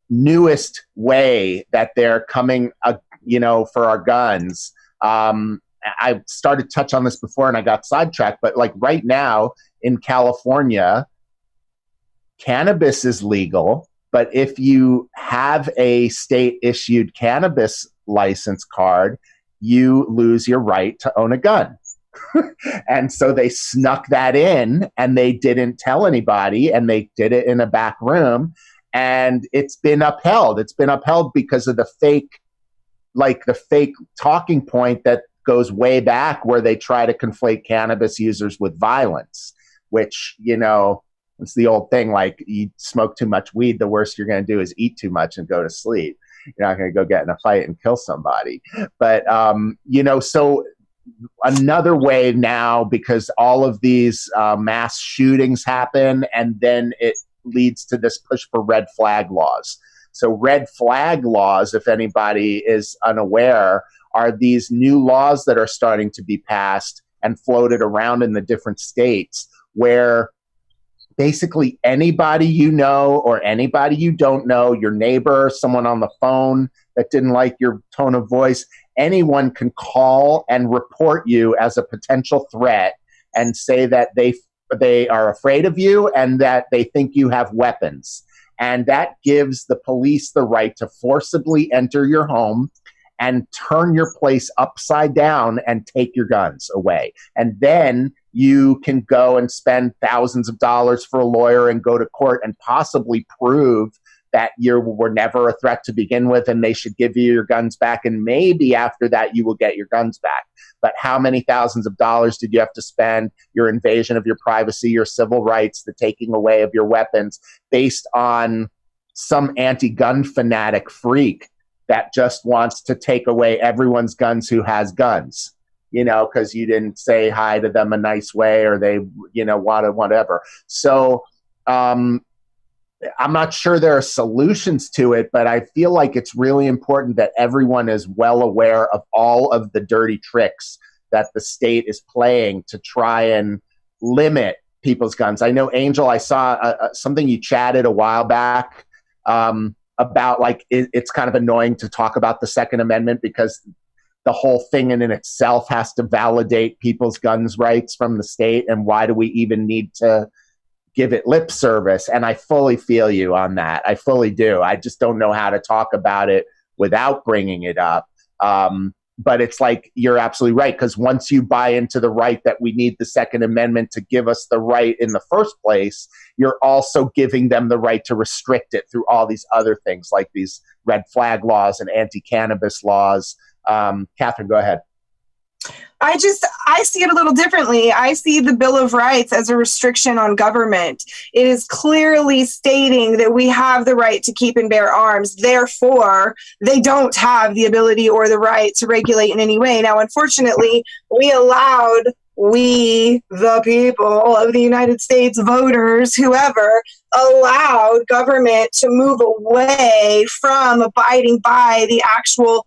newest way that they're coming, for our guns, I started to touch on this before and I got sidetracked, but like right now in California, cannabis is legal, but if you have a state issued cannabis license card, you lose your right to own a gun. And so they snuck that in and they didn't tell anybody, and they did it in a back room, and it's been upheld. It's been upheld because of the fake talking point that goes way back, where they try to conflate cannabis users with violence, which, it's the old thing, like you smoke too much weed, the worst you're going to do is eat too much and go to sleep. You're not going to go get in a fight and kill somebody. But, so another way now, because all of these mass shootings happen, and then it leads to this push for red flag laws. So red flag laws, if anybody is unaware, are these new laws that are starting to be passed and floated around in the different states, where basically anybody you know or anybody you don't know, your neighbor, someone on the phone that didn't like your tone of voice, anyone can call and report you as a potential threat and say that they are afraid of you and that they think you have weapons. And that gives the police the right to forcibly enter your home and turn your place upside down and take your guns away. And then you can go and spend thousands of dollars for a lawyer and go to court and possibly prove that you were never a threat to begin with, and they should give you your guns back. And maybe after that, you will get your guns back. But how many thousands of dollars did you have to spend, your invasion of your privacy, your civil rights, the taking away of your weapons, based on some anti-gun fanatic freak that just wants to take away everyone's guns who has guns, because you didn't say hi to them a nice way, or they, wanted whatever. So I'm not sure there are solutions to it, but I feel like it's really important that everyone is well aware of all of the dirty tricks that the state is playing to try and limit people's guns. I know, Angel, I saw something you chatted a while back about, like, it's kind of annoying to talk about the Second Amendment because the whole thing in itself has to validate people's guns rights from the state. And why do we even need to give it lip service? And I fully feel you on that. I fully do. I just don't know how to talk about it without bringing it up. But it's like, you're absolutely right, because once you buy into the right that we need the Second Amendment to give us the right in the first place, you're also giving them the right to restrict it through all these other things, like these red flag laws and anti-cannabis laws. Catherine, go ahead. I see it a little differently. I see the Bill of Rights as a restriction on government. It is clearly stating that we have the right to keep and bear arms. Therefore, they don't have the ability or the right to regulate in any way. Now, unfortunately, we, the people of the United States, voters, whoever, allowed government to move away from abiding by the actual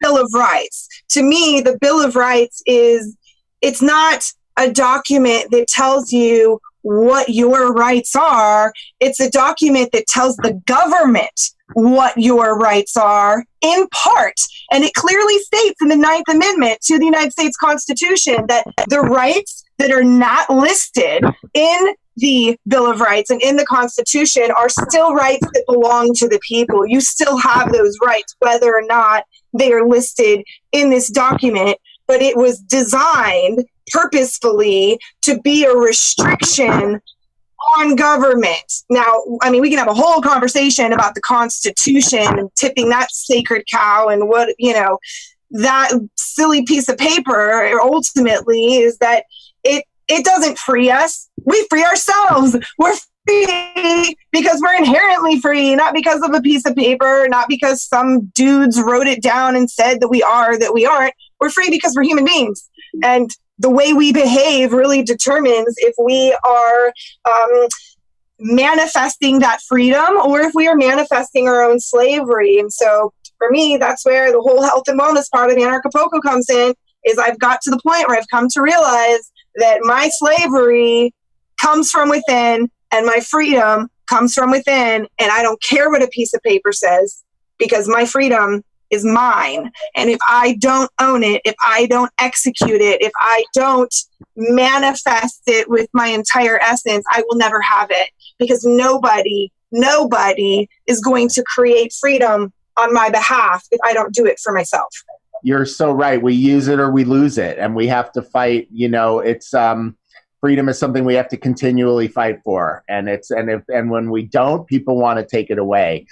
Bill of Rights. To me, the Bill of Rights it's not a document that tells you what your rights are. It's a document that tells the government what your rights are, in part. And it clearly states in the 9th Amendment to the United States Constitution that the rights that are not listed in the Bill of Rights and in the Constitution are still rights that belong to the people. You still have those rights, whether or not they are listed in this document. But it was designed purposefully to be a restriction on government. Now, I mean, we can have a whole conversation about the Constitution and tipping that sacred cow and what, that silly piece of paper ultimately is that it doesn't free us. We free ourselves. We're free because we're inherently free, not because of a piece of paper, not because some dudes wrote it down and said that we are, that we aren't. We're free because we're human beings. And the way we behave really determines if we are manifesting that freedom or if we are manifesting our own slavery. And so for me, that's where the whole health and wellness part of Anarchapulco comes in, is I've got to the point where I've come to realize that my slavery comes from within and my freedom comes from within. And I don't care what a piece of paper says, because my freedom is mine. And if I don't own it, if I don't execute it, if I don't manifest it with my entire essence, I will never have it, because nobody is going to create freedom on my behalf if I don't do it for myself. You're so right. We use it or we lose it, and we have to fight. It's freedom is something we have to continually fight for, and when we don't, people want to take it away.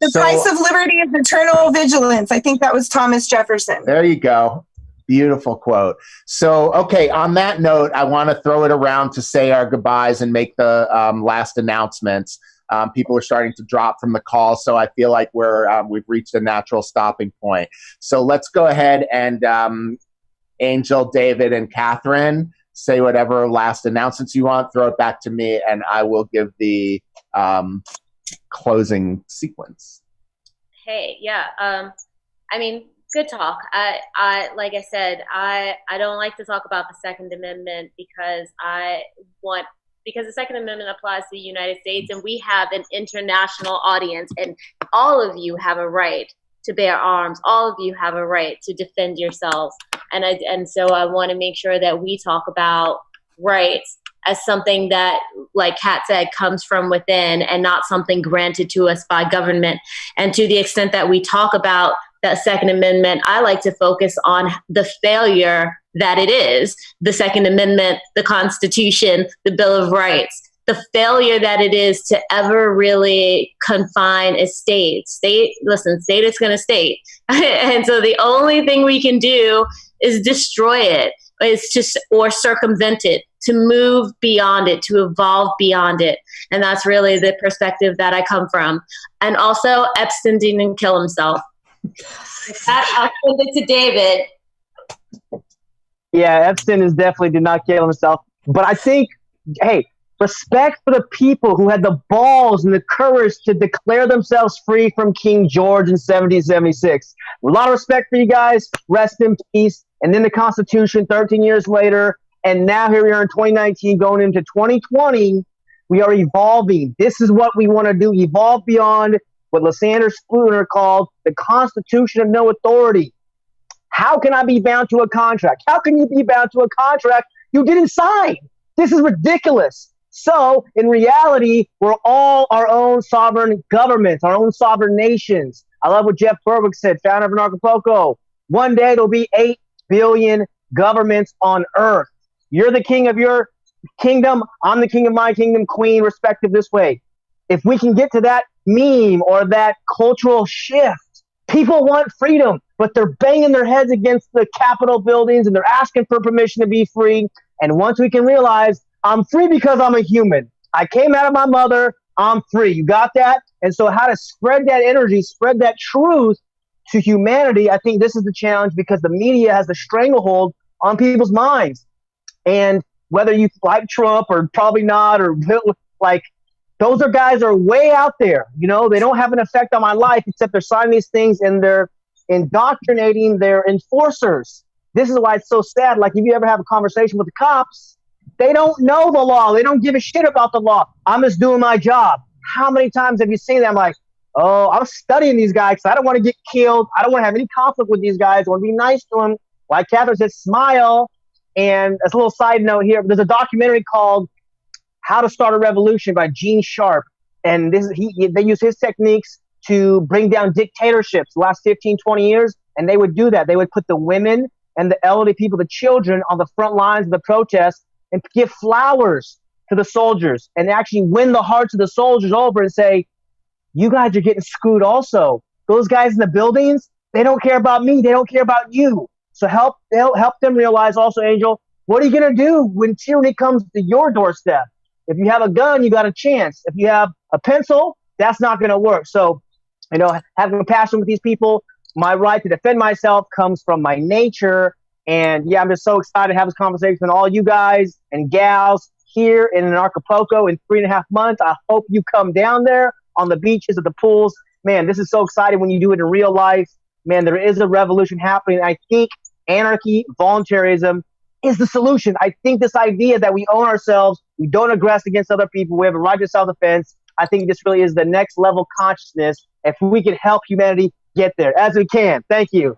The price of liberty is eternal vigilance. I think that was Thomas Jefferson. There you go. Beautiful quote. So, okay, on that note, I want to throw it around to say our goodbyes and make the last announcements. People are starting to drop from the call, so I feel like we've reached a natural stopping point. So let's go ahead and Angel, David, and Catherine, say whatever last announcements you want. Throw it back to me, and I will give the closing sequence. Hey, yeah. I mean, good talk. I like I said, I don't like to talk about the Second Amendment because the Second Amendment applies to the United States, and we have an international audience, and all of you have a right to bear arms. All of you have a right to defend yourselves. And so I want to make sure that we talk about rights as something that, like Kat said, comes from within and not something granted to us by government. And to the extent that we talk about that Second Amendment, I like to focus on the failure that it is, the Second Amendment, the Constitution, the Bill of Rights, the failure that it is to ever really confine a state. State is going to state. And so the only thing we can do is destroy it, or circumvent it, to move beyond it, to evolve beyond it. And that's really the perspective that I come from. And also, Epstein didn't kill himself. With that, I'll send it to David. Yeah, Epstein definitely did not kill himself. But I think, hey, respect for the people who had the balls and the courage to declare themselves free from King George in 1776. A lot of respect for you guys. Rest in peace. And then the Constitution 13 years later. And now here we are in 2019 going into 2020. We are evolving. This is what we want to do. Evolve beyond what Lysander Spooner called the Constitution of No Authority. How can I be bound to a contract? How can you be bound to a contract you didn't sign? This is ridiculous. So in reality, we're all our own sovereign governments, our own sovereign nations. I love what Jeff Berwick said, founder of Anarchapulco. One day there'll be 8 billion governments on earth. You're the king of your kingdom. I'm the king of my kingdom, queen, respective this way. If we can get to that meme or that cultural shift, people want freedom, but they're banging their heads against the Capitol buildings and they're asking for permission to be free. And once we can realize I'm free because I'm a human, I came out of my mother, I'm free. You got that? And so how to spread that energy, spread that truth to humanity, I think this is the challenge, because the media has a stranglehold on people's minds. And whether you like Trump or probably not, or like, those are guys that are way out there. You know, they don't have an effect on my life except they're signing these things and they're indoctrinating their enforcers. This is why it's so sad. Like, if you ever have a conversation with the cops, they don't know the law. They don't give a shit about the law. I'm just doing my job. How many times have you seen that? I'm like, oh, I'm studying these guys because I don't want to get killed. I don't want to have any conflict with these guys. I want to be nice to them. Like Catherine said, smile. And as a little side note here, there's a documentary called How to Start a Revolution by Gene Sharp. And they use his techniques to bring down dictatorships the last 15, 20 years. And they would do that. They would put the women and the elderly people, the children, on the front lines of the protest and give flowers to the soldiers and actually win the hearts of the soldiers over and say, you guys are getting screwed also. Those guys in the buildings, they don't care about me. They don't care about you. So help them realize also, Angel, what are you going to do when tyranny comes to your doorstep? If you have a gun, you got a chance. If you have a pencil, that's not going to work. So, having compassion with these people, my right to defend myself comes from my nature. And yeah, I'm just so excited to have this conversation with all you guys and gals here in Anarchapulco in 3.5 months. I hope you come down there on the beaches, at the pools. Man, this is so exciting when you do it in real life. Man, there is a revolution happening. I think anarchy, voluntarism is the solution. I think this idea that we own ourselves, we don't aggress against other people, we have a right to self-defense, I think this really is the next level consciousness if we can help humanity get there, as we can. Thank you.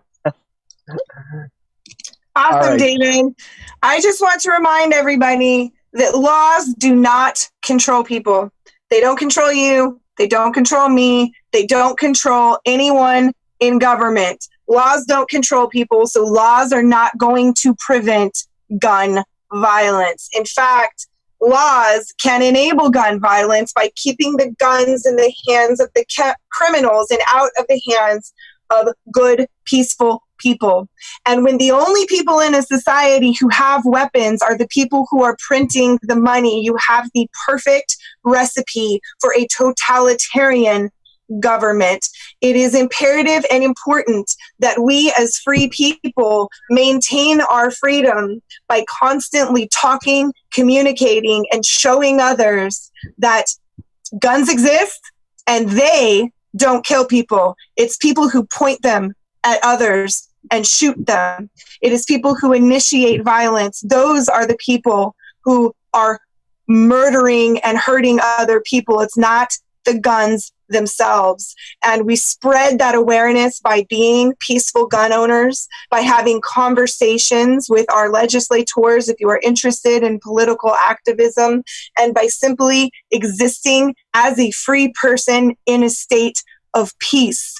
Awesome, right. David. I just want to remind everybody that laws do not control people. They don't control you. They don't control me. They don't control anyone in government. Laws don't control people, so laws are not going to prevent gun violence. In fact, laws can enable gun violence by keeping the guns in the hands of the criminals and out of the hands of good, peaceful people. And when the only people in a society who have weapons are the people who are printing the money, you have the perfect recipe for a totalitarian government. It is imperative and important that we as free people maintain our freedom by constantly talking, communicating, and showing others that guns exist and they don't kill people. It's people who point them at others and shoot them. It is people who initiate violence. Those are the people who are murdering and hurting other people. It's not the guns themselves. And we spread that awareness by being peaceful gun owners, by having conversations with our legislators if you are interested in political activism, and by simply existing as a free person in a state of peace.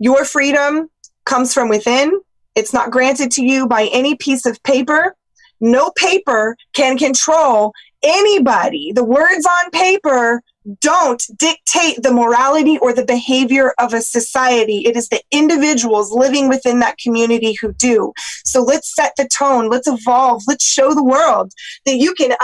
Your freedom comes from within. It's not granted to you by any piece of paper. No paper can control anybody. The words on paper don't dictate the morality or the behavior of a society. It is the individuals living within that community who do. So let's set the tone. Let's evolve. Let's show the world that you can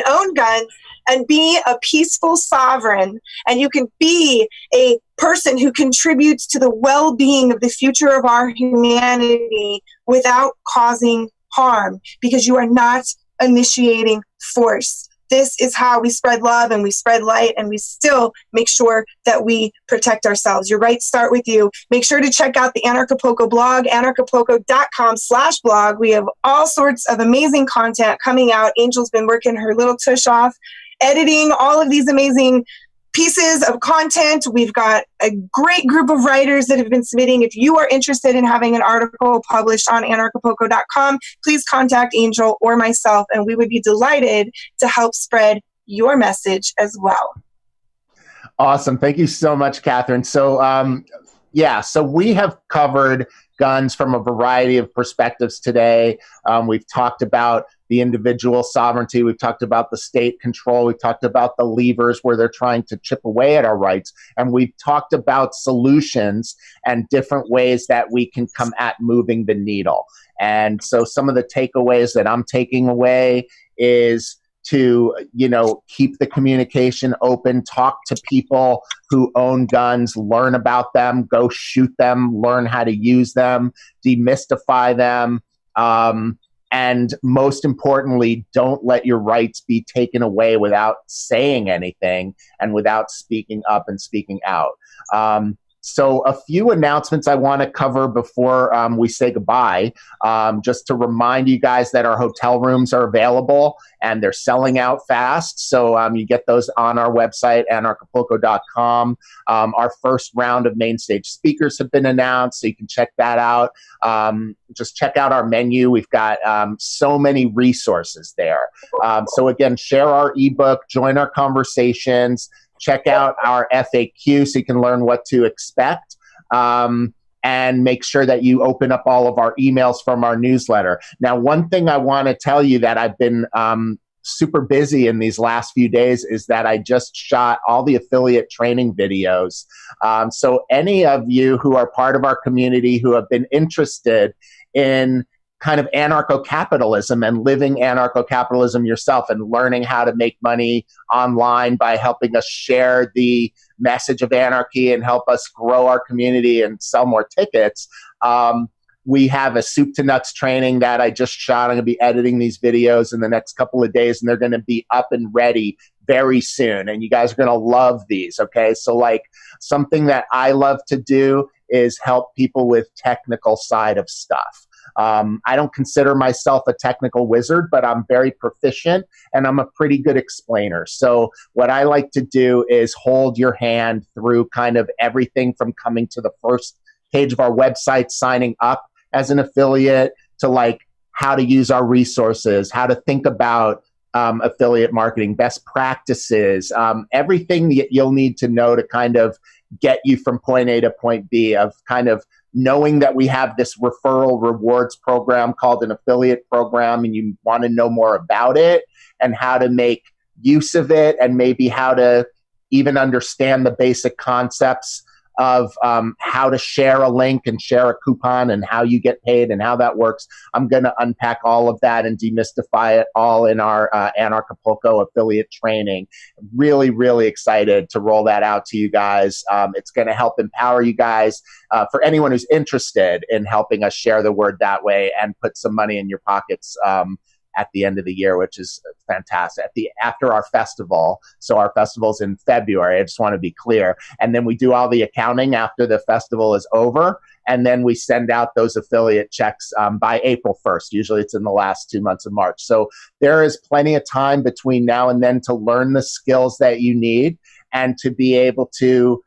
own guns and be a peaceful sovereign, and you can be a person who contributes to the well-being of the future of our humanity without causing harm, because you are not initiating force. This is how we spread love and we spread light, and we still make sure that we protect ourselves. Your rights start with you. Make sure to check out the Anarchapulco blog, anarchapulco.com/blog. We have all sorts of amazing content coming out. Angel's been working her little tush off, editing all of these amazing pieces of content. We've got a great group of writers that have been submitting. If you are interested in having an article published on anarchapulco.com, please contact Angel or myself, and we would be delighted to help spread your message as well. Awesome. Thank you so much, Catherine. So, so we have covered guns from a variety of perspectives today. We've talked about the individual sovereignty. We've talked about the state control. We've talked about the levers where they're trying to chip away at our rights. And we've talked about solutions and different ways that we can come at moving the needle. And so some of the takeaways that I'm taking away is to, keep the communication open, talk to people who own guns, learn about them, go shoot them, learn how to use them, demystify them. And most importantly, don't let your rights be taken away without saying anything and without speaking up and speaking out. So a few announcements I want to cover before we say goodbye, just to remind you guys that our hotel rooms are available and they're selling out fast. So you get those on our website, anarchapulco.com. Our first round of main stage speakers have been announced, so you can check that out. Just check out our menu. We've got so many resources there. So again, share our ebook, join our conversations, check out our FAQ so you can learn what to expect, and make sure that you open up all of our emails from our newsletter. Now, one thing I want to tell you that I've been super busy in these last few days is that I just shot all the affiliate training videos. So any of you who are part of our community who have been interested in kind of anarcho-capitalism and living anarcho-capitalism yourself and learning how to make money online by helping us share the message of anarchy and help us grow our community and sell more tickets. We have a soup to nuts training that I just shot. I'm going to be editing these videos in the next couple of days, and they're going to be up and ready very soon. And you guys are going to love these. Okay. So like something that I love to do is help people with technical side of stuff. I don't consider myself a technical wizard, but I'm very proficient and I'm a pretty good explainer. So what I like to do is hold your hand through kind of everything from coming to the first page of our website, signing up as an affiliate, to like how to use our resources, how to think about affiliate marketing, best practices, everything that you'll need to know to kind of get you from point A to point B, of kind of knowing that we have this referral rewards program called an affiliate program and you want to know more about it and how to make use of it and maybe how to even understand the basic concepts of how to share a link and share a coupon and how you get paid and how that works. I'm going to unpack all of that and demystify it all in our Anarchapulco affiliate training. Really, really excited to roll that out to you guys. It's going to help empower you guys. For anyone who's interested in helping us share the word that way and put some money in your pockets at the end of the year, which is fantastic. After our festival, so our festival's in February, I just want to be clear, and then we do all the accounting after the festival is over, and then we send out those affiliate checks by April 1st. Usually it's in the last 2 months of March. So there is plenty of time between now and then to learn the skills that you need and to be able to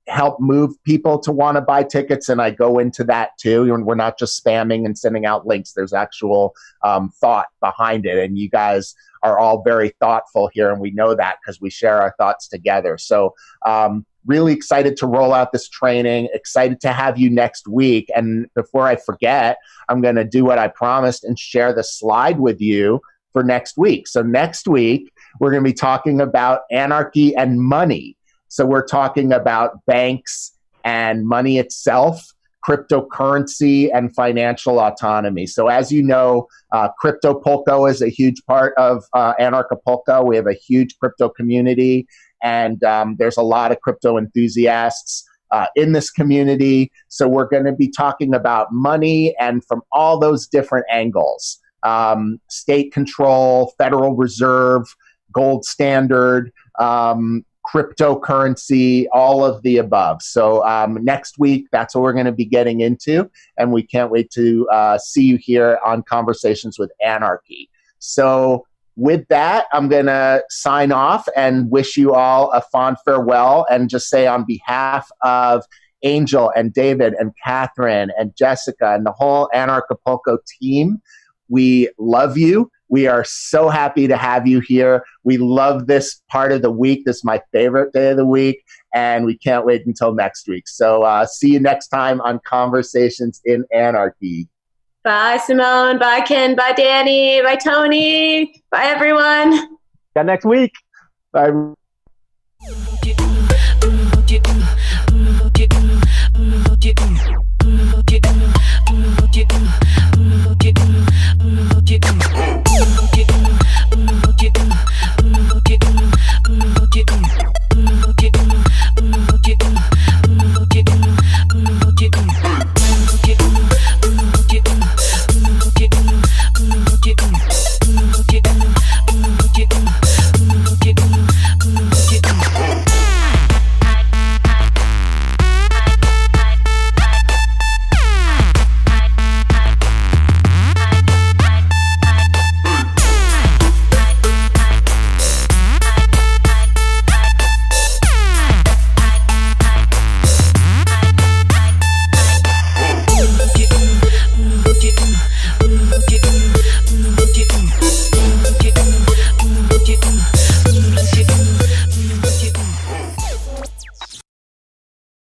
help move people to want to buy tickets. And I go into that too. We're not just spamming and sending out links. There's actual thought behind it. And you guys are all very thoughtful here. And we know that because we share our thoughts together. So really excited to roll out this training. Excited to have you next week. And before I forget, I'm going to do what I promised and share the slide with you for next week. So next week, we're going to be talking about anarchy and money. So we're talking about banks and money itself, cryptocurrency, and financial autonomy. So as you know, Cryptopulco is a huge part of Anarchapulco. We have a huge crypto community, and there's a lot of crypto enthusiasts in this community. So we're going to be talking about money and from all those different angles, state control, Federal Reserve, gold standard, cryptocurrency, all of the above. So next week, that's what we're going to be getting into. And we can't wait to see you here on Conversations with Anarchy. So with that, I'm going to sign off and wish you all a fond farewell and just say on behalf of Angel and David and Catherine and Jessica and the whole Anarchapulco team, we love you. We are so happy to have you here. We love this part of the week. This is my favorite day of the week, and we can't wait until next week. So see you next time on Conversations in Anarchy. Bye, Simone. Bye, Ken. Bye, Danny. Bye, Tony. Bye, everyone. Got next week. Bye. Oh.